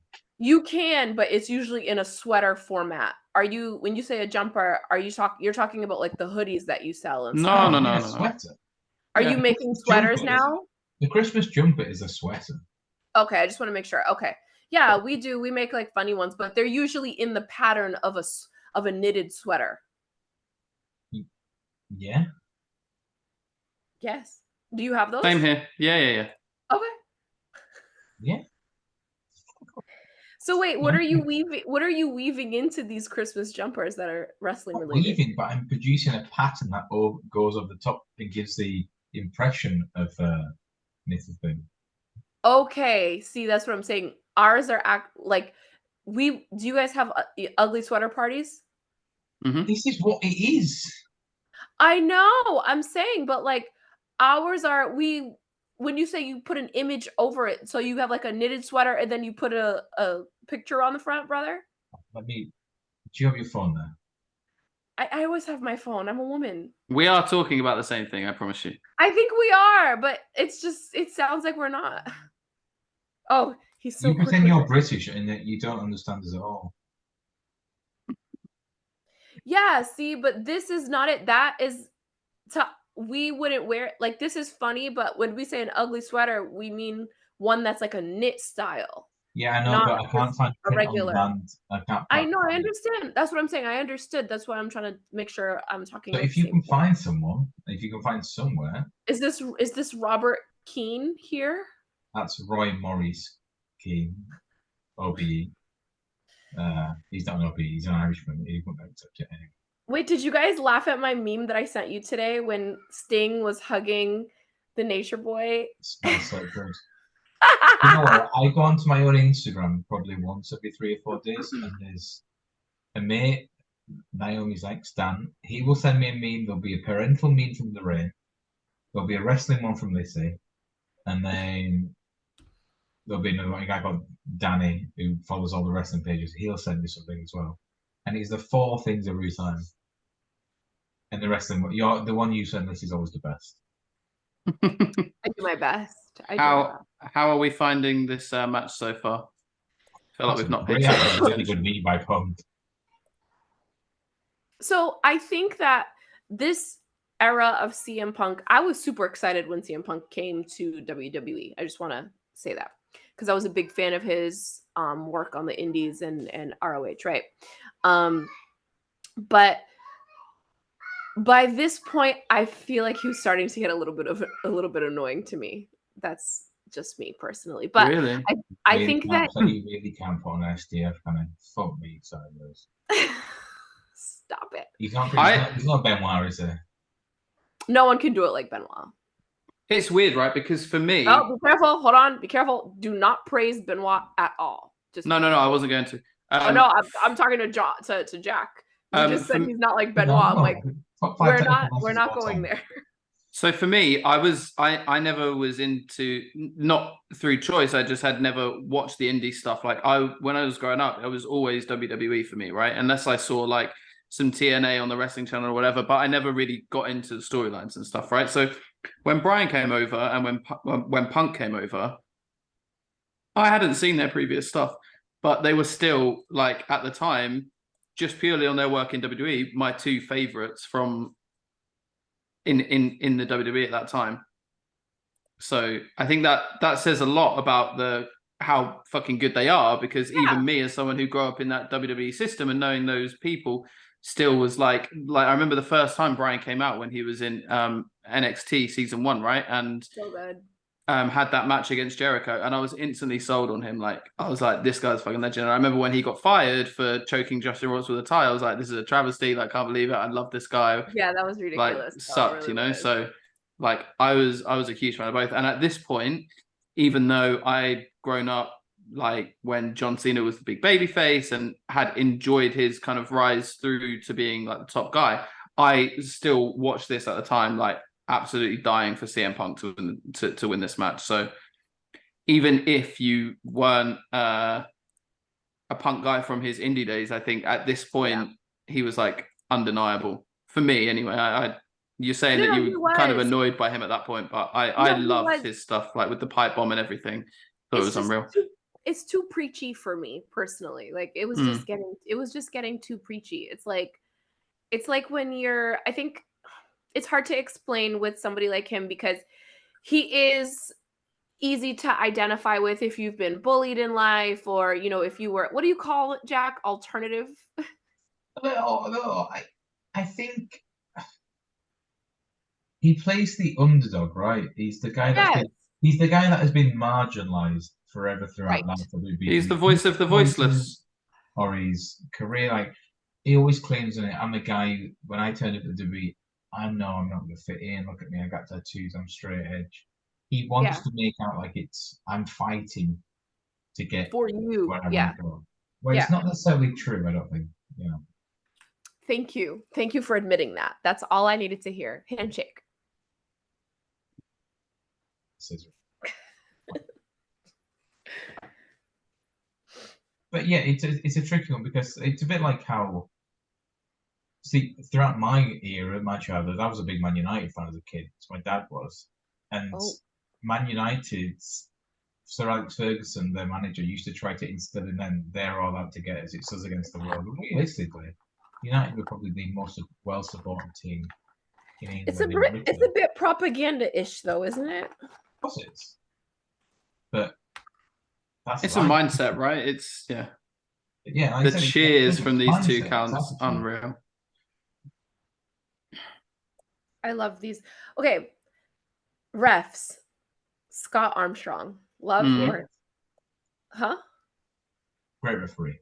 You can, but it's usually in a sweater format. When you say a jumper, you're talking about like the hoodies that you sell and stuff? No. Sweater. Are you making sweaters now? The Christmas jumper is a sweater. Okay, I just want to make sure. Okay. Yeah, we do. We make like funny ones, but they're usually in the pattern of a knitted sweater. Yeah. Yes. Do you have those? Same here. Yeah. Okay. Yeah. So wait, what are you weaving into these Christmas jumpers that are wrestling related? Weaving, but I'm producing a pattern that goes over the top and gives the impression of knitted thing. Okay, see, that's what I'm saying. Ours are do you guys have ugly sweater parties? Mm-hmm. This is what it is. I know. I'm saying, but like ours are when you say you put an image over it, so you have like a knitted sweater and then you put a picture on the front, brother. Do you have your phone there? I always have my phone. I'm a woman. We are talking about the same thing, I promise you. I think we are, but it's just it sounds like we're not. Oh, he's so You quick pretend with you're it. British and that you don't understand us at all. Yeah, see, but this is not it. That is to we wouldn't wear it. Like this is funny, but when we say an ugly sweater, we mean one that's like a knit style, Yeah, I know, not but I can't just find a print on regular. demand. I can't I know, I find it. understand. That's what I'm saying. I understood. That's why I'm trying to make sure I'm talking So about the if you same can thing. find someone, if you can find somewhere, Is this Robert Keane here? that's Roy Morris Keane, OBE. He's not an OBE, he's an Irishman. He wouldn't accept it anyway. Wait, did you guys laugh at my meme that I sent you today when Sting was hugging the Nature Boy? It smells so good. You know what? I go onto my own Instagram probably once every 3 or 4 days, and there's a mate, Naomi's ex, Dan. He will send me a meme. There'll be a parental meme from Lorraine. There'll be a wrestling one from Lissy, and then there'll be another one, a guy called Danny who follows all the wrestling pages. He'll send me something as well, and it's the 4 things every time. And the wrestling, the one you send us is always the best. I do my best. How are we finding this match so far? I feel like we've not paid too much really attention. good knee by Punk. So I think that this era of CM Punk, I was super excited when CM Punk came to WWE. I just want to say that because I was a big fan of his work on the Indies and ROH, right? But by this point, I feel like he was starting to get a little bit annoying to me. That's just me personally, but Really? I think that you really can't put on SDF, can I? Fuck me, sideways. stop it. He's not Benoit, is he? No one can do it like Benoit. It's weird, right? Because for me, Oh, be careful! Hold on, be careful! Do not praise Benoit at all. Just no, I wasn't going to. oh no, I'm talking to Jack. You just said he's not like Benoit. I'm like, we're not going there. So for me, I never was into, not through choice, I just had never watched the indie stuff. Like when I was growing up, it was always WWE for me, right? Unless I saw like some TNA on the wrestling channel or whatever, but I never really got into the storylines and stuff, right? So when Brian came over and when Punk came over, I hadn't seen their previous stuff, but they were still like at the time, just purely on their work in WWE, my 2 favorites from in the WWE at that time. So I think that says a lot about how fucking good they are, because even me as someone who grew up in that WWE system and knowing those people still was like I remember the first time Brian came out when he was in NXT season 1, right? And so good. Had that match against Jericho, and I was instantly sold on him. Like I was like, this guy's fucking legend. And I remember when he got fired for choking Justin Roberts with a tie, I was like, this is a travesty. Like, I can't believe it. I love this guy. Yeah, that was ridiculous. Like, sucked, really you know. was. So, like, I was a huge fan of both. And at this point, even though I'd grown up like when John Cena was the big baby face and had enjoyed his kind of rise through to being like the top guy, I still watched this at the time, like absolutely dying for CM Punk to win this match. So even if you weren't a Punk guy from his indie days, I think at this point he was like undeniable for me anyway. You're saying that you were kind of annoyed by him at that point, but I loved his stuff, like with the pipe bomb and everything. Thought it was unreal. It's too preachy for me personally. Like it was just getting too preachy. It's like when I think it's hard to explain with somebody like him because he is easy to identify with if you've been bullied in life, or if you were, what do you call it, Jack? Alternative? No, I think he plays the underdog, right? He's the guy that has been marginalized forever throughout life. He's the voice of the voiceless. Or his career, like he always claims in it, I'm the guy, when I turned up to WWE, I know I'm not going to fit in. Look at me, I got tattoos, I'm straight edge. He wants to make out like I'm fighting to get for you. where I want to go. Well, it's not necessarily true, I don't think. Thank you. Thank you for admitting that. That's all I needed to hear. Handshake. But yeah, it's a tricky one because it's a bit like how, see, throughout my era, my childhood, I was a big Man United fan as a kid. So my dad was, and Man United's Sir Alex Ferguson, their manager, used to try to instill in them they're all out to get us. It's us against the world. But realistically, United would probably be the most well-supported team in England. It's a bit propaganda-ish, though, isn't it? Of course it is. But it's a mindset, right? It's yeah. The cheers from these two counts, unreal. I love these. Okay, refs. Scott Armstrong. Love yours. Huh? Great referee.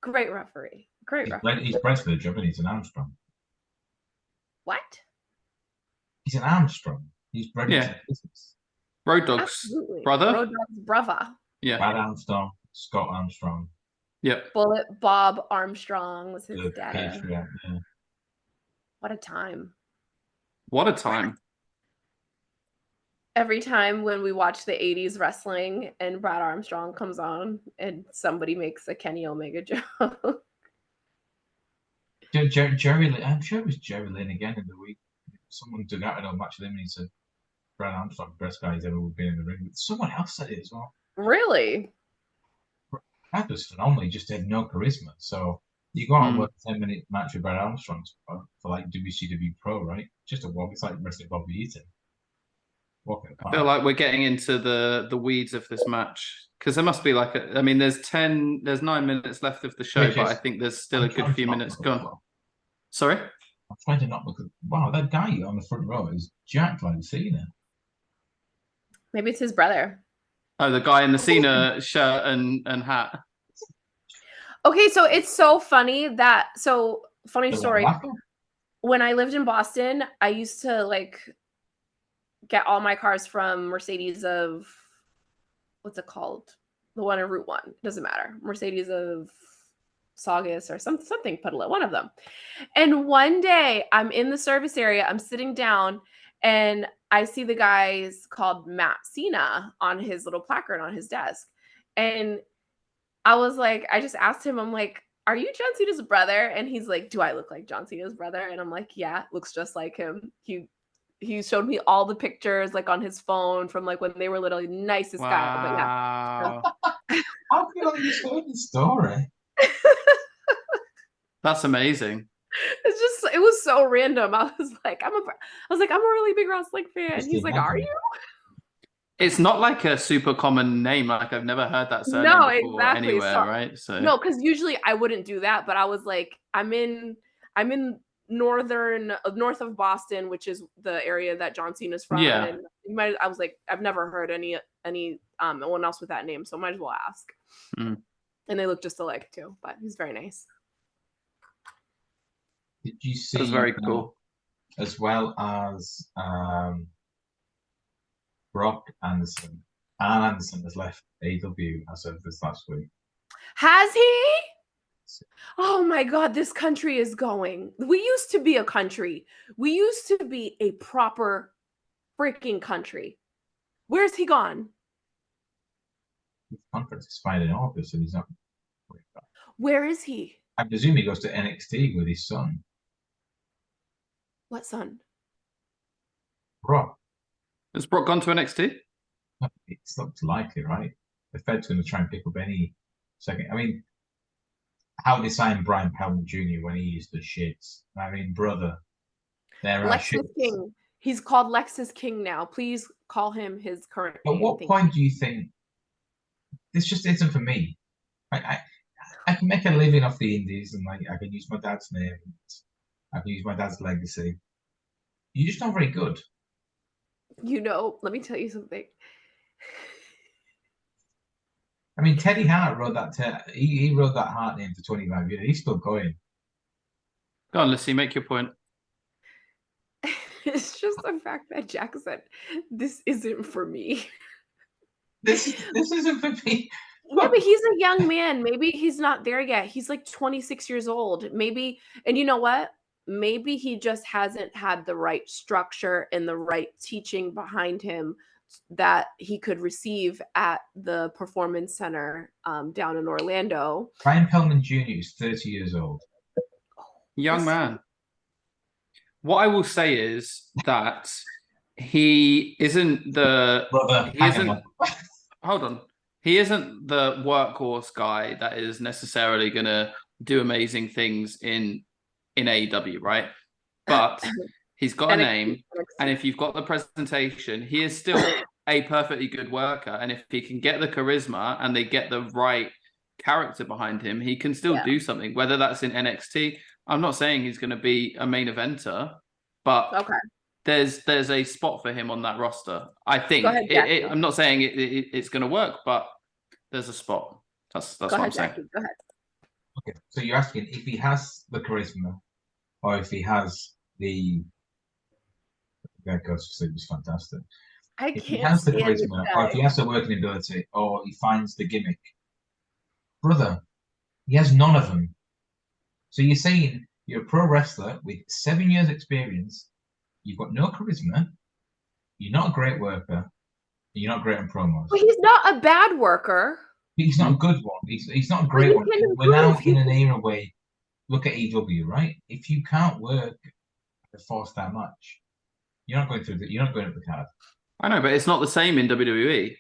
Great referee. Great referee. He's bred for the job and he's an Armstrong. What? He's an Armstrong. He's bred into the business. Road Dog's brother? Road Dog's brother. Yeah. Brad Armstrong, Scott Armstrong. Yep. Bullet Bob Armstrong was his dad. Patriot, yeah. What a time. What a time. Every time when we watch the 80s wrestling and Brad Armstrong comes on and somebody makes a Kenny Omega joke. Jerry Lynn, I'm sure it was Jerry Lynn again in the week. Someone dug out a match with him and he said, Brad Armstrong, best guy he's ever been in the ring. Someone else said it as well. Really? Brad was phenomenal. He just had no charisma. So you go out and work a 10-minute match with Brad Armstrong for like WCW Pro, right? Just a walk. It's like wrestling Bobby Eaton. I feel like we're getting into the weeds of this match because there must be like there's 9 minutes left of the show, but I think there's still a good few minutes gone. Sorry? I'm trying to not look at, wow, that guy on the front row is jacked like Cena. Maybe it's his brother. Oh, the guy in the Cena shirt and hat. Okay, so it's so funny that funny story. When I lived in Boston, I used to get all my cars from Mercedes of, what's it called? The one in Route 1. It doesn't matter. Mercedes of Saugus or something, Peddler, one of them. And one day I'm in the service area, I'm sitting down and I see the guys called Matt Cena on his little placard on his desk. And I was like, I just asked him, I'm like, are you John Cena's brother? And he's like, do I look like John Cena's brother? And I'm like, yeah, looks just like him. He showed me all the pictures on his phone from when they were literally nicest guy. But yeah. I feel like you told the story. That's amazing. It was so random. I was like, I'm a really big wrestling fan. He's like, are you? It's not like a super common name. Like I've never heard that surname before anywhere, right? So no, because usually I wouldn't do that. But I was like, I'm in north of Boston, which is the area that John Cena's from. Yeah. And I was like, I've never heard anyone else with that name, so might as well ask. And they look just alike too, but he's very nice. Did you see? That's very cool. As well as Brock Anderson. Arn Anderson has left AEW as of this last week. Has he? Oh my God, this country is going. We used to be a country. We used to be a proper freaking country. Where's he gone? His contract expired in August, and he's not. Where is he? I presume he goes to NXT with his son. What son? Brock. Has Brock gone to NXT? It's not likely, right? The Fed's going to try and pick up any second. I mean, how did they sign Brian Pillman Jr. when he used the shits? I mean, brother, there are Lexus King. He's called Lexus King now. Please call him his current name. At what point do you think this just isn't for me? I can make a living off the indies, and I can use my dad's name. I can use my dad's legacy. You're just not very good. Let me tell you something. I mean, Teddy Hart wrote that. He wrote that Hart name for 25 years. He's still going. Go on, Lissy, make your point. It's just the fact that Jack said, "This isn't for me." This isn't for me. Yeah, but he's a young man. Maybe he's not there yet. He's like 26 years old. Maybe, and you know what? Maybe he just hasn't had the right structure and the right teaching behind him that he could receive at the Performance Center down in Orlando. Brian Pillman Jr. is 30 years old. Young man. What I will say is that he isn't the Brother, he hang isn't on. hold on. He isn't the workhorse guy that is necessarily gonna do amazing things in AEW, right? But he's got a name, and if you've got the presentation, he is still a perfectly good worker. And if he can get the charisma and they get the right character behind him, he can still do something, whether that's in NXT. I'm not saying he's going to be a main eventer, but there's a spot for him on that roster. I think. I'm not saying it's going to work, but there's a spot. That's what I'm saying. Go ahead. Okay, so you're asking if he has the charisma, or if he has the. God, it was fantastic. If he has the charisma, or if he has the working ability, or he finds the gimmick, brother, he has none of them. So you're saying you're a pro wrestler with 7 years experience, you've got no charisma, you're not a great worker, and you're not great on promos. Well, he's not a bad worker. He's not a good one. He's not a great one. We're now in an era where, look at EW, right? If you can't work a 4-star match, you're not going up the card. I know, but it's not the same in WWE.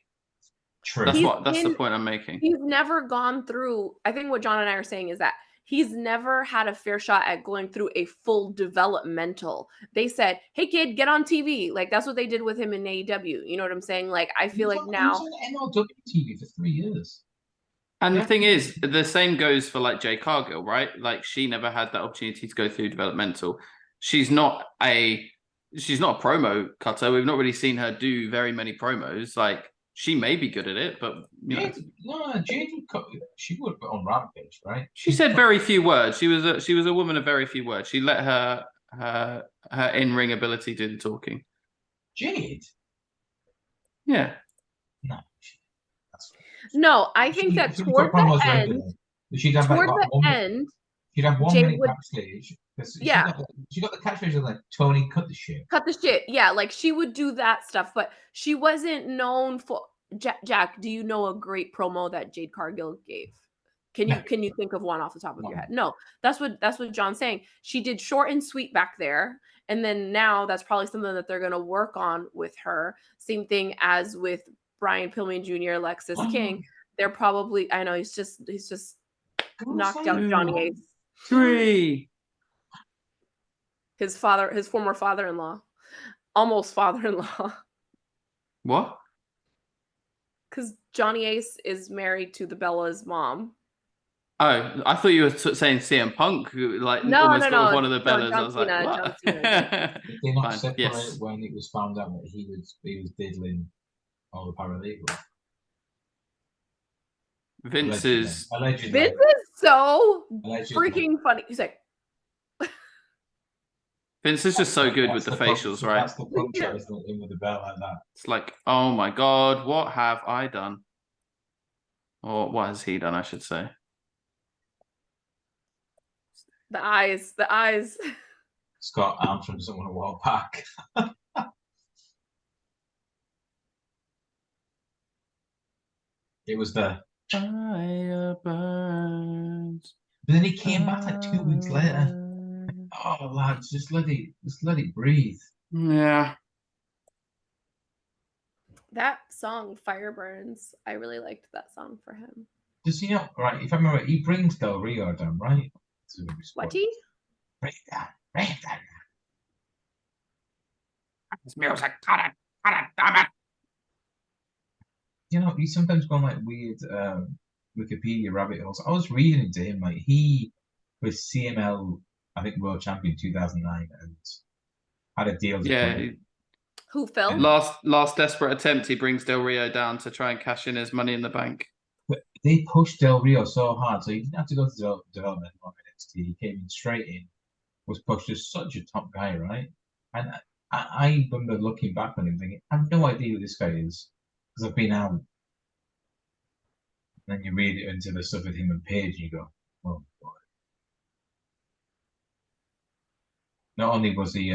True. That's the point I'm making. He's never gone through. I think what John and I are saying is that he's never had a fair shot at going through a full developmental. They said, "Hey kid, get on TV." Like that's what they did with him in AEW. You know what I'm saying? Like I feel like now he was on MLW TV for 3 years. And the thing is, the same goes for like Jay Cargill, right? Like she never had that opportunity to go through developmental. She's not a promo cutter. We've not really seen her do very many promos. Like she may be good at it, but Jade she would put on Rampage, right? She said very few words. She was a woman of very few words. She let her in-ring ability do the talking. Jade? Yeah. No, I think that toward the end, she'd have one minute backstage. She got the catchphrase of like, Tony, cut the shit. Cut the shit. Yeah, like she would do that stuff, but she wasn't known for Jack, do you know a great promo that Jade Cargill gave? Can you think of one off the top of your head? No. That's what John's saying. She did short and sweet back there. And then now that's probably something that they're gonna work on with her. Same thing as with Brian Pillman Jr., Lexis King. They're probably he's just knocked out Johnny Ace. 3. His former father-in-law. Almost father-in-law. What? Because Johnny Ace is married to the Bella's mom. Oh, I thought you were saying CM Punk, who almost got one of the Bellas. I was like, what? Did they not separate when it was found out that he was diddling all the paralegal? Vince is so freaking funny. He's like, Vince is just so good with the facials, right? That's the punk shot, isn't it, with the belt like that. It's like, oh my god, what have I done? Or what has he done, I should say. The eyes. Scott Armstrong doesn't want to walk back. It was the fire burns. But then he came back like 2 weeks later. Oh, lads, just let it breathe. Yeah. That song, Fire Burns, I really liked that song for him. Does he not? Right, if I remember, he brings Del Rio down, right? What he? Bring it down. This music, cut it, damn it. You know, he sometimes go on like weird Wikipedia rabbit holes. I was reading it to him, like he was CML, I think, world champion 2009 and had a deal. Who fell? Last desperate attempt, he brings Del Rio down to try and cash in his Money in the Bank. But they pushed Del Rio so hard, so he didn't have to go to development on NXT. He came in straight in, was pushed as such a top guy, right? And I remember looking back on him thinking, I have no idea who this guy is because I've been out. then you read it into the stuff with him and Paige, and you go, oh boy. Not only was he,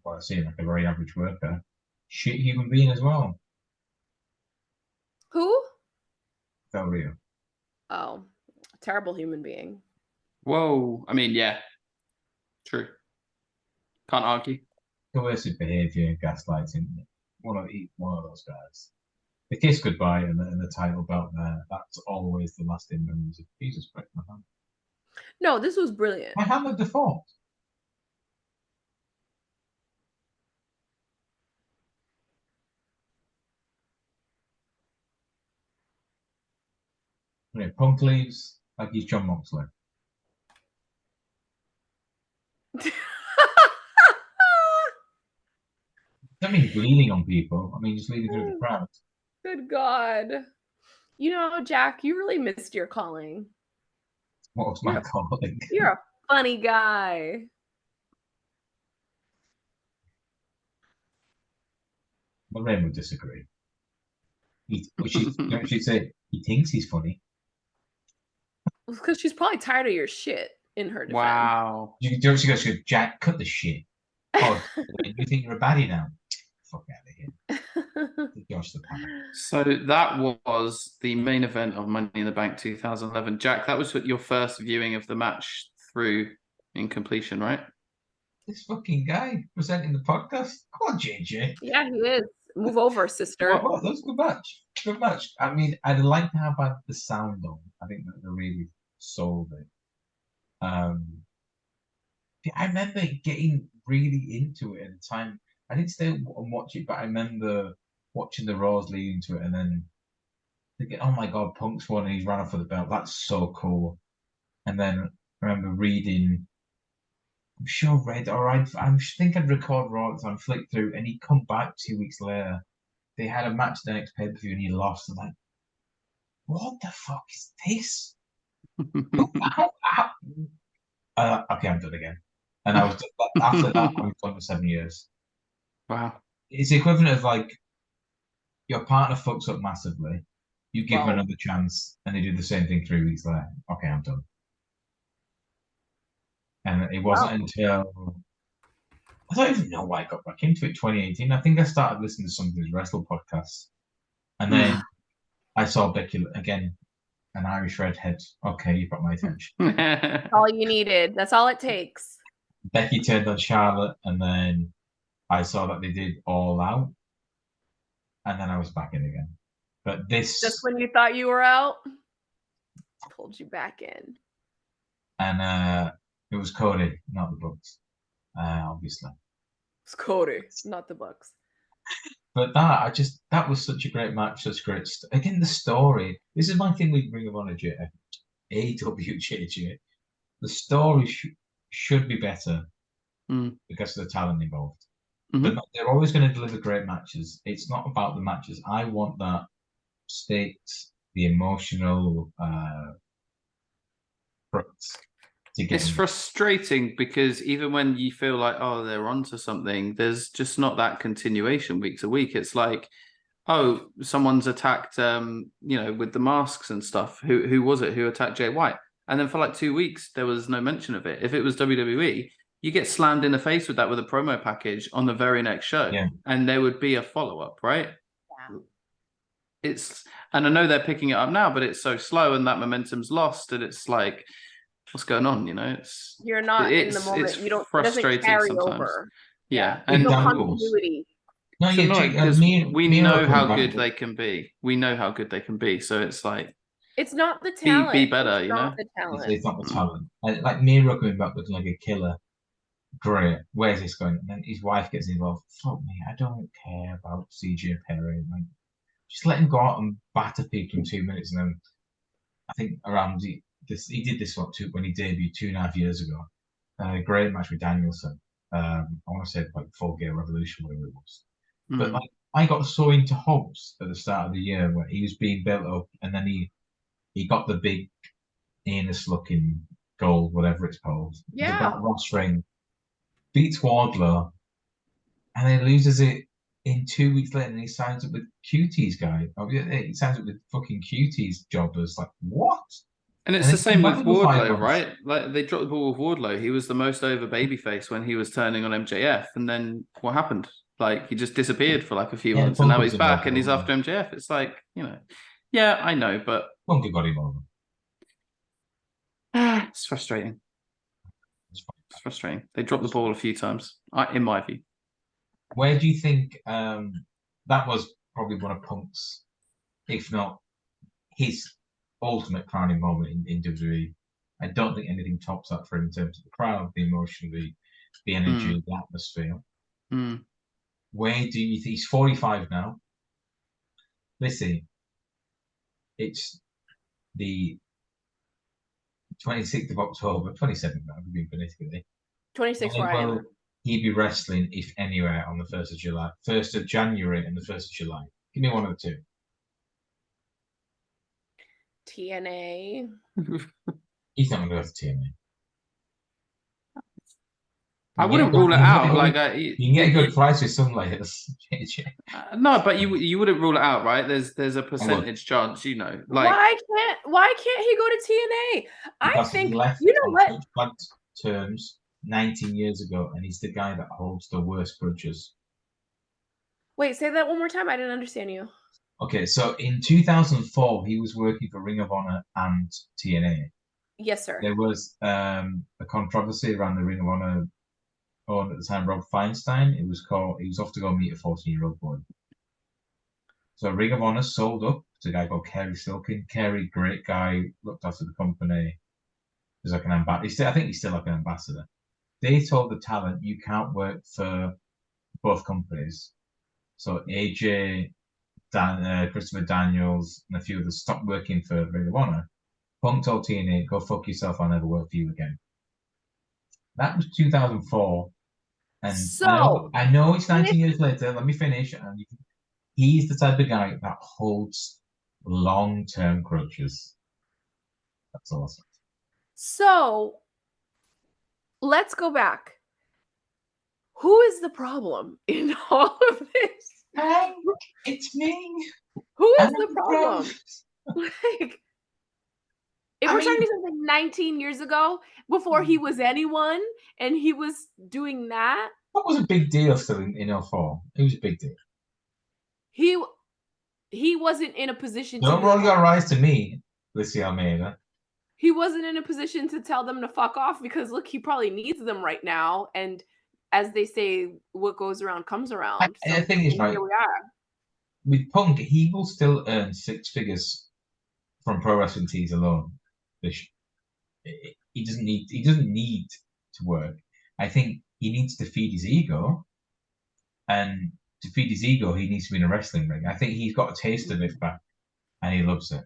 what I say, like a very average worker, shit human being as well. Who? Del Rio. Oh, terrible human being. Whoa. I mean, yeah. True. Can't argue. Coercive behaviour, gaslighting. One of those guys. The kiss goodbye and the title belt there. That's always the lasting memories of Jesus Christ. No, this was brilliant. I hammered the fault. Anyway, Punk leaves like he's John Moxley. I mean bleeding on people. I mean just leading through the crowd. Good God. You know, Jack, you really missed your calling. What was my calling? You're a funny guy. Lorraine would disagree. She'd say he thinks he's funny. Because she's probably tired of your shit in her defense. Wow. She goes, Jack, cut the shit. Oh, you think you're a baddie now? Fuck out of here. Josh the Panther. So that was the main event of Money in the Bank 2011. Jack, that was your first viewing of the match through in completion, right? This fucking guy presenting the podcast. Come on, JJ. Yeah, he is. Move over, sister. Well, that was a good match. Good match. I mean, I'd like to have had the sound on. I think that they really sold it. I remember getting really into it at the time. I didn't stay and watch it, but I remember watching the Raws leading to it, and then thinking, "Oh my God, Punk's won and he's run off for the belt. That's so cool." And then I remember reading. I'm sure read or I think I'd record Raw at the time, flick through, and he'd come back 2 weeks later. They had a match the next pay per view, and he lost. I'm like, what the fuck is this? Okay, I'm done again. And I was after that. I was done for 7 years. Wow. It's the equivalent of like your partner fucks up massively, you give them another chance, and they do the same thing 3 weeks later. Okay, I'm done. And it wasn't until I don't even know why I got back into it. 2018. I think I started listening to some of his wrestle podcasts, and then I saw Becky again, an Irish redhead. Okay, you got my attention. That's all you needed. That's all it takes. Becky turned on Charlotte, and then I saw that they did All Out, and then I was back in again. But this just when you thought you were out, pulled you back in. And it was Cody, not the Bucks, obviously. It's Cody, not the Bucks. But that was such a great match, such great. Again, the story. This is my thing with Ring of Honor, AWJJ. The story should be better because of the talent involved. Mm-hmm. They're always going to deliver great matches. It's not about the matches. I want that stakes, the emotional crux. It's frustrating because even when you feel like, oh, they're onto something, there's just not that continuation week to week. It's like, oh, someone's attacked, with the masks and stuff. Who was it who attacked Jay White? And then for like 2 weeks, there was no mention of it. If it was WWE, you get slammed in the face with that with a promo package on the very next show, and there would be a follow-up, right? Yeah. And I know they're picking it up now, but it's so slow and that momentum's lost, and it's like, what's going on? You're not in the moment. You don't. Frustrating it doesn't carry sometimes. Over. Yeah, and no continuity. No, it's annoying because we know how good they can be. We know how good they can be. So it's like, it's not the talent. Be better, it's not the talent. It's not the talent. Like Miro coming back looking like a killer. Great. Where's this going? And then his wife gets involved. Fuck me, I don't care about CJ Perry. Like, just let him go out and batter people in 2 minutes, and then I think around he did this when he debuted 2.5 years ago. A great match with Danielson. I want to say like Full Gear Revolution, whatever it was. But like I got so into Hobbs at the start of the year where he was being built up, and then he got the big anus looking gold, whatever it's called. Yeah. That Ross ring beats Wardlow, and then loses it in 2 weeks later, and he signs up with Qt's guy. Oh, yeah, he signs up with fucking Qt's job. It's like, what? And it's And the then same come back with for 5 Wardlow, months. right? Like they dropped the ball with Wardlow. He was the most over babyface when he was turning on MJF, and then what happened? Like he just disappeared for like a few Yeah, months, and Punk now was he's back and he's involved. after MJF. It's like, yeah, I know, but Punk got him over. it's frustrating. It's It's fine. frustrating. They dropped the ball a few times, in my view. Where do you think that was probably one of Punk's, if not his ultimate crowning moment in WWE? I don't think anything tops that for him in terms of the crowd, the emotion, the energy, the atmosphere. Mm. Where do you think he's 45 now? Listen, it's the 26th of October, 27th now, being politically. 26 Where where I am. will he be wrestling, if anywhere, on the 1st of July? 1st of January and the 1st of July. Give me one of the two. TNA. He's not going to go to TNA. I wouldn't rule it out. Like you can get a good price with some layers. no, but you wouldn't rule it out, right? There's a percentage chance, like why can't he go to TNA? I think he left you know what such bad terms 19 years ago, and he's the guy that holds the worst grudges. Wait, say that one more time. I didn't understand you. Okay, so in 2004, he was working for Ring of Honor and TNA. Yes, sir. There was a controversy around the Ring of Honor owner at the time, Rob Feinstein. He was off to go meet a 14-year-old boy. So Ring of Honor sold up to a guy called Kerry Silkin. Kerry, great guy, looked after the company. He's like an ambassador. I think he's still like an ambassador. They told the talent, you can't work for both companies. So AJ, Christopher Daniels, and a few others stopped working for Ring of Honor. Punk told TNA, go fuck yourself, I'll never work for you again. That was 2004. And so I know it's 19 years later. Let me finish. And he's the type of guy that holds long-term grudges. That's awesome. So let's go back. Who is the problem in all of this? It's me. Who is the problem? Like, if we're talking something 19 years ago, before he was anyone, and he was doing that. What was a big deal still in 04? It was a big deal. He wasn't in a position Don't roll your eyes to me, Lissy Almeida. He wasn't in a position to tell them to fuck off because, look, he probably needs them right now. And as they say, what goes around comes around. I think it's right. Here we are. With Punk, he will still earn 6 figures from pro wrestling tees alone. He doesn't need to work. I think he needs to feed his ego, and to feed his ego, he needs to be in a wrestling ring. I think he's got a taste of it back, and he loves it.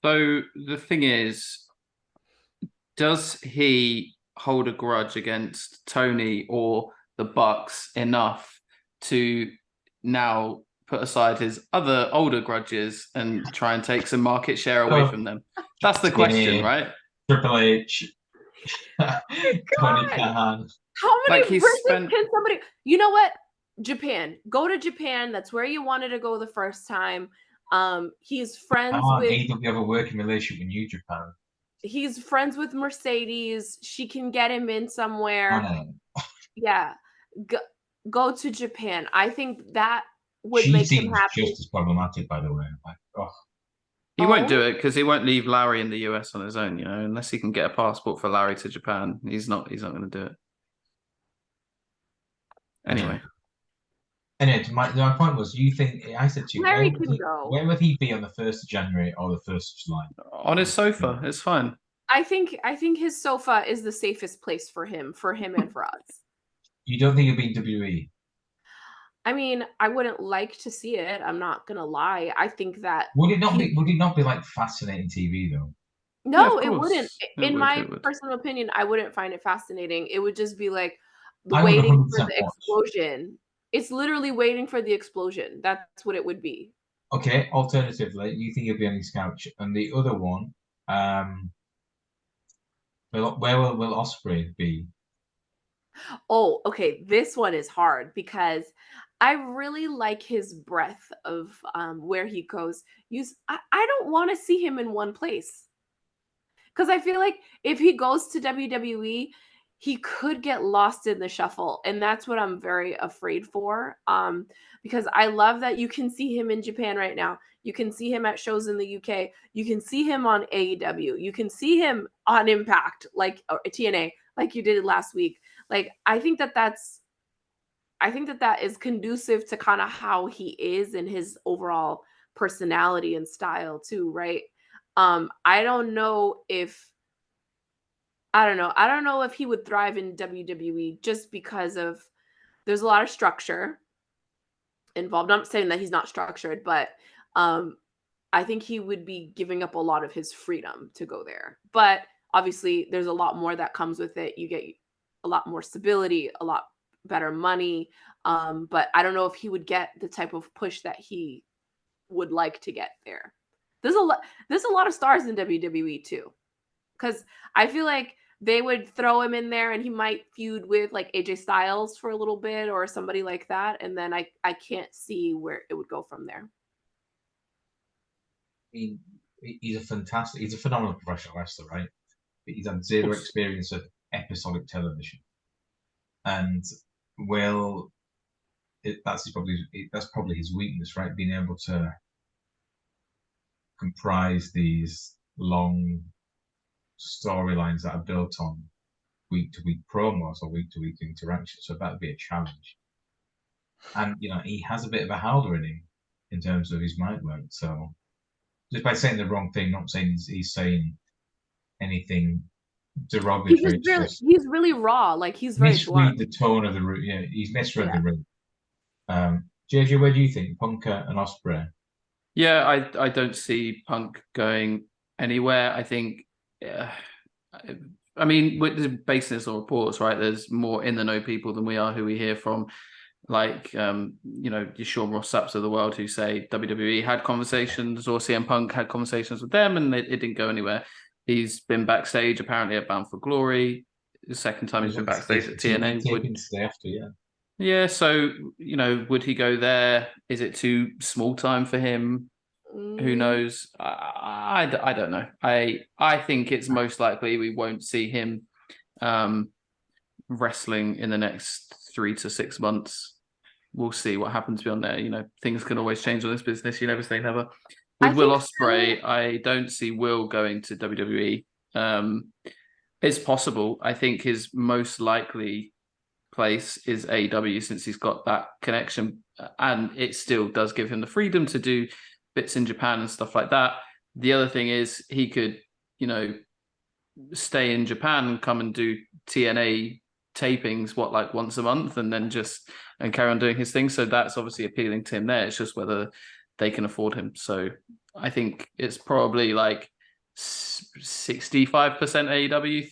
So the thing is, does he hold a grudge against Tony or the Bucks enough to now put aside his other older grudges and try and take some market share away from them? That's the question, right? Triple H, Tony Khan. How many bridges can somebody? You know what? Japan. Go to Japan. That's where you wanted to go the first time. He's friends with. AEW have a working relationship with New Japan. He's friends with Mercedes. She can get him in somewhere. Yeah. Go to Japan. I think that would make him happy. Just as problematic, by the way. He won't do it because he won't leave Larry in the US on his own, unless he can get a passport for Larry to Japan. He's not going to do it. Anyway, my point was, you think I said to you, Larry can go. Where would he be on the 1st of January or the 1st of July? On his sofa, it's fine. I think his sofa is the safest place for him and for us. You don't think he'll be in WWE? I mean, I wouldn't like to see it. I'm not gonna lie. I think that would it not be like fascinating TV though? No, it wouldn't. In my personal opinion, I wouldn't find it fascinating. It would just be like waiting for the explosion. It's literally waiting for the explosion. That's what it would be. Okay. Alternatively, you think he'll be on his couch, and the other one, where will Ospreay be? Oh, okay. This one is hard because I really like his breadth of where he goes. I don't want to see him in one place because I feel like if he goes to WWE, he could get lost in the shuffle, and that's what I'm very afraid for. Because I love that you can see him in Japan right now. You can see him at shows in the UK. You can see him on AEW. You can see him on Impact, like or TNA, like you did last week. Like I think that that is conducive to kind of how he is and his overall personality and style too, right? I don't know if I don't know if he would thrive in WWE just because of there's a lot of structure involved. I'm not saying that he's not structured, but um I think he would be giving up a lot of his freedom to go there. But obviously there's a lot more that comes with it. You get a lot more stability, a lot better money. But I don't know if he would get the type of push that he would like to get there. There's a lot of stars in WWE too. Because I feel like they would throw him in there and he might feud with like AJ Styles for a little bit or somebody like that. And then I can't see where it would go from there. I mean, he's a phenomenal professional wrestler, right? But he's had zero experience of episodic television, and well, that's probably his weakness, right? Being able to comprise these long storylines that are built on week to week promos or week to week interactions. So that'd be a challenge. And he has a bit of a howler in him in terms of his mic work. So just by saying the wrong thing, not saying he's saying anything derogatory. He's really raw. Like he's very blunt. Misread the tone of the room. Yeah, he's misread Yeah. the room. JJ, where do you think Punk and Osprey? Yeah, I don't see Punk going anywhere. I think, I mean, based on reports, right? There's more in the know people than we are who we hear from, like your Sean Ross Sapps of the world who say WWE had conversations or CM Punk had conversations with them and it didn't go anywhere. He's been backstage apparently at Bound for Glory. The second time he's been backstage at TNA. Day after, yeah. Yeah, so would he go there? Is it too small time for him? Who knows? I don't know. I think it's most likely we won't see him wrestling in the next 3 to 6 months. We'll see what happens beyond there. Things can always change on this business. You never say never. With Will Ospreay, I don't see Will going to WWE. It's possible. I think his most likely place is AEW since he's got that connection, and it still does give him the freedom to do bits in Japan and stuff like that. The other thing is he could, stay in Japan and come and do TNA tapings, like once a month, and then and carry on doing his thing. So that's obviously appealing to him there. It's just whether they can afford him. So I think it's probably like 65% AEW,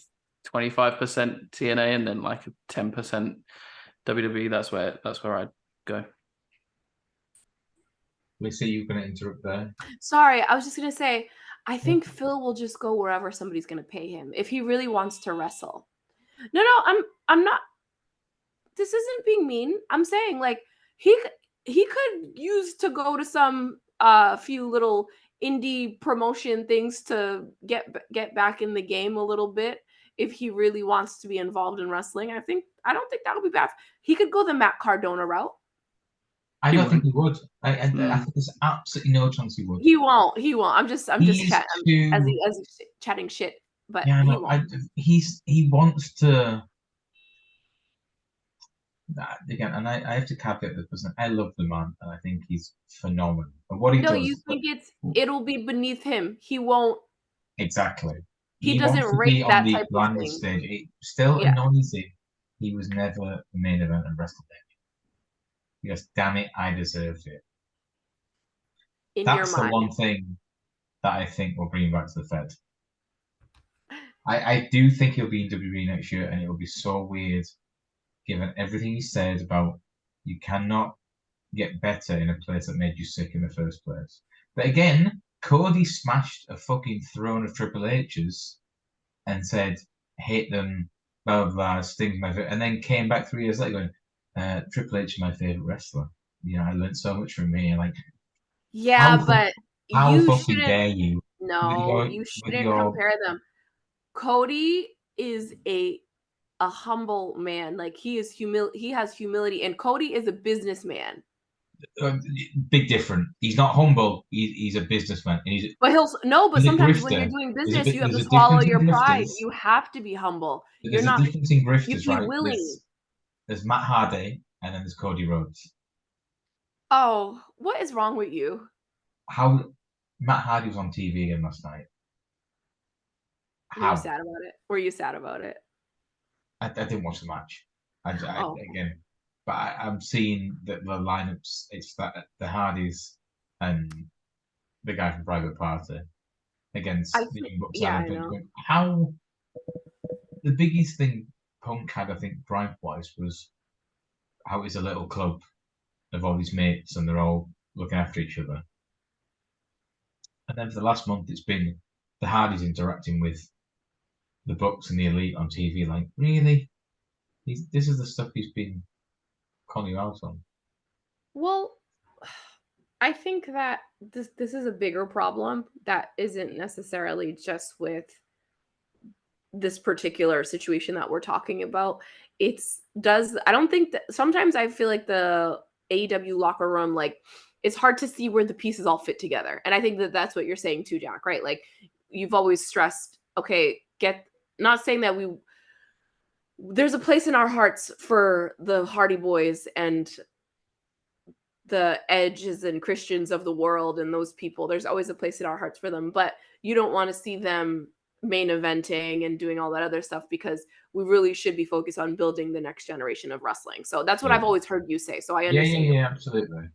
25% TNA, and then like 10% WWE. That's where I'd go. Lisa, you're going to interrupt there. Sorry, I was just going to say, I think Phil will just go wherever somebody's going to pay him if he really wants to wrestle. No, I'm not. This isn't being mean. I'm saying like he could use to go to some few little indie promotion things to get back in the game a little bit if he really wants to be involved in wrestling. I don't think that would be bad. He could go the Matt Cardona route. I don't think he would. I think there's absolutely no chance he would. He won't. I'm just chatting as he's chatting shit. But yeah, he won't. He wants to. Again, and I have to caveat this because I love the man and I think he's phenomenal. And what he does. You think it'll be beneath him? He won't. Exactly. He doesn't rate that type of thing. Stage. It still annoys him. He was never the main event of WrestleMania. Because damn it, I deserved it. That's the one thing that I think will bring him back to the Fed. I do think he'll be in WWE next year, and it will be so weird, given everything he said about you cannot get better in a place that made you sick in the first place. But again, Cody smashed a fucking throne of Triple H's and said, hate them blah blah blah. Sting's my favorite, and then came back 3 years later going, Triple H is my favorite wrestler. You know, I learned so much from me. Like, Yeah, how but how you fucking shouldn't. dare you with No, your you with shouldn't your compare them. Cody is a humble man. Like he has humility, and Cody is a businessman. uh, big different. He's not humble. He's a businessman. And But but he's a sometimes when you're grifter. doing business, you have There's to a swallow difference in your pride. grifters. You have to be humble. You're There's a not. difference in You grifters, be right? willing. There's Matt Hardy and then there's Cody Rhodes. Oh, what is wrong with you? How Matt Hardy was on TV again last night. Were you How? sad about it? Were you sad about it? I didn't watch the match. Oh, Again, but I'm seeing that the lineups. It's that the Hardys and the guy from Private Party I against the think. Young Bucks. Yeah, I I don't know. think how the biggest thing Punk had, I think, Brian wise, was how it's a little club of all these mates and they're all looking after each other. And then for the last month, it's been the Hardys interacting with the Bucks and the Elite on TV. Like, really? This is the stuff he's been calling you out on. Well, I think that this is a bigger problem that isn't necessarily just with this particular situation that we're talking about. I don't think that sometimes I feel like the AEW locker room, like, it's hard to see where the pieces all fit together. And I think that that's what you're saying too, Jack, right? Like, you've always stressed, okay, not saying that there's a place in our hearts for the Hardy Boys and the Edges and Christians of the world and those people. There's always a place in our hearts for them, but you don't want to see them main eventing and doing all that other stuff because we really should be focused on building the next generation of wrestling. So that's what Yeah, I've always heard you say. So I yeah, understand yeah, yeah, absolutely.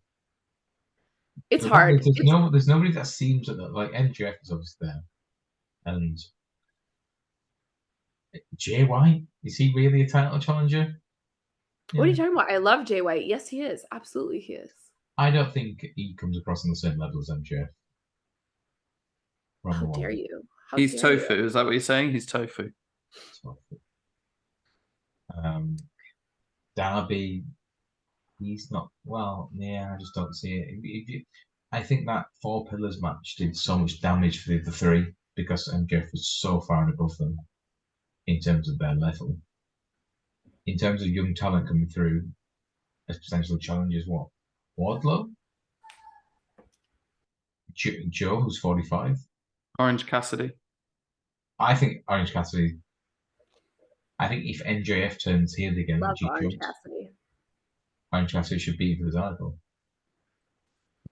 it's The problem hard. is there's nobody that seems at that. Like MJF is obviously there, and Jay White, is he really a title challenger? What are Yeah. you talking about? I love Jay White. Yes, he is. Absolutely, he is. I don't think he comes across on the same level as MJF. How dare you? How He's dare you? tofu. Is that what you're saying? He's tofu. Darby, he's not. Well, yeah, I just don't see it. I think that Four Pillars match did so much damage for the three because MJF was so far above them in terms of their level. In terms of young talent coming through as potential challengers, what? Wardlow? Joe, who's 45. Orange Cassidy. I think Orange Cassidy. I think if MJF turns heel again, Love which he Orange should, Cassidy. Orange Cassidy should be for the title.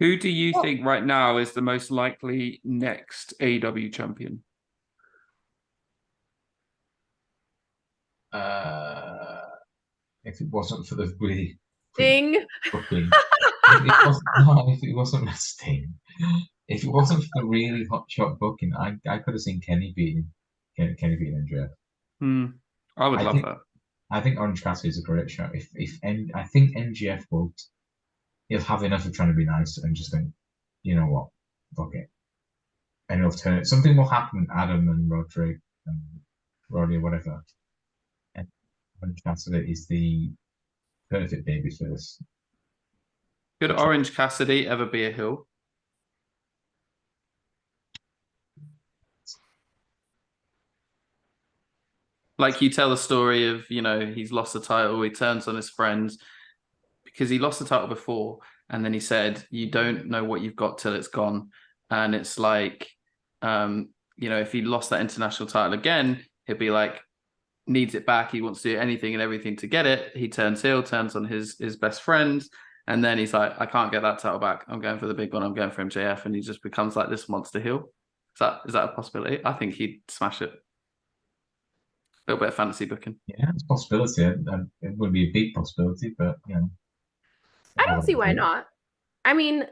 Who do you Well, think right now is the most likely next AEW champion? If it wasn't for the really quick Sting. booking, if it wasn't Sting, if it wasn't for the really hot shot booking, I could have seen Kenny beating MJF. I would I love think that. I think Orange Cassidy is a great shot. I think MJF will, he'll have enough of trying to be nice and just think, you know what, fuck it, and he'll turn it. Something will happen with Adam and Roderick and Roddy or whatever. And Orange Cassidy is the perfect baby for this. Could Orange Cassidy ever be a heel? Like, you tell the story of, he's lost the title, he turns on his friends because he lost the title before, and then he said, you don't know what you've got till it's gone. And it's like, if he lost that international title again, he'd be like, needs it back, he wants to do anything and everything to get it. He turns heel, turns on his best friends, and then he's like, I can't get that title back, I'm going for the big one, I'm going for MJF, and he just becomes like this monster heel. Is that a possibility? I think he'd smash it. A little bit of fantasy booking. Yeah, it's a possibility. It wouldn't be a big possibility, but I don't see why not. I mean,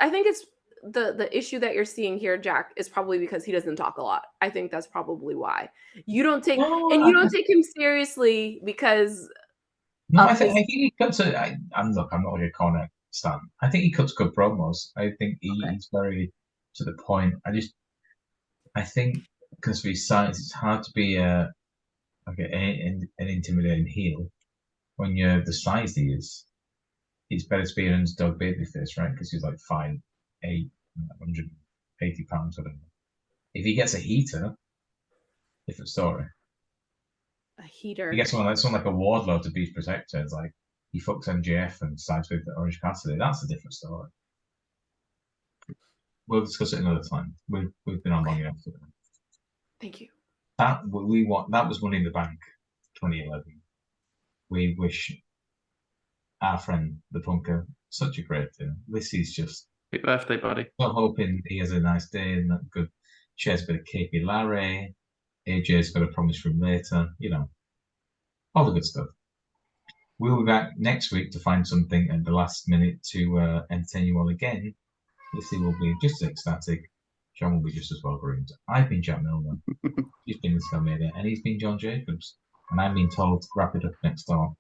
I think it's the issue that you're seeing here, Jack, is probably because he doesn't talk a lot. I think that's probably why you don't take him seriously because No, of I his. think he cuts it. I'm not like a corner stan. I think he cuts good promos. I think Okay. he's very to the point. I think because of his size, it's hard to be a like an intimidating heel, when you're the size he is, it's better to be an underdog babyface, right? Because he's like 5'8", 180 pounds, whatever. If he gets a heater, different story. A heater. You get someone like a Wardlow to beat Protector, it's like he fucks MJF and sides with Orange Cassidy. That's a different story. We'll discuss it another time. We've been on long enough today. Thank you. That was Money in the Bank 2011. We wish our friend the Punker such a great day. This is just Happy birthday, buddy. I'm hoping he has a nice day and that good shares a bit of KP Larry. AJ's got a promise from later, all the good stuff. We'll be back next week to find something at the last minute to entertain you all again. Lissy will be just as ecstatic. John will be just as well groomed. I've been Jack Milner. He's been Lissy Almeida, and he's been John Jacobs. And I've been told to wrap it up next door.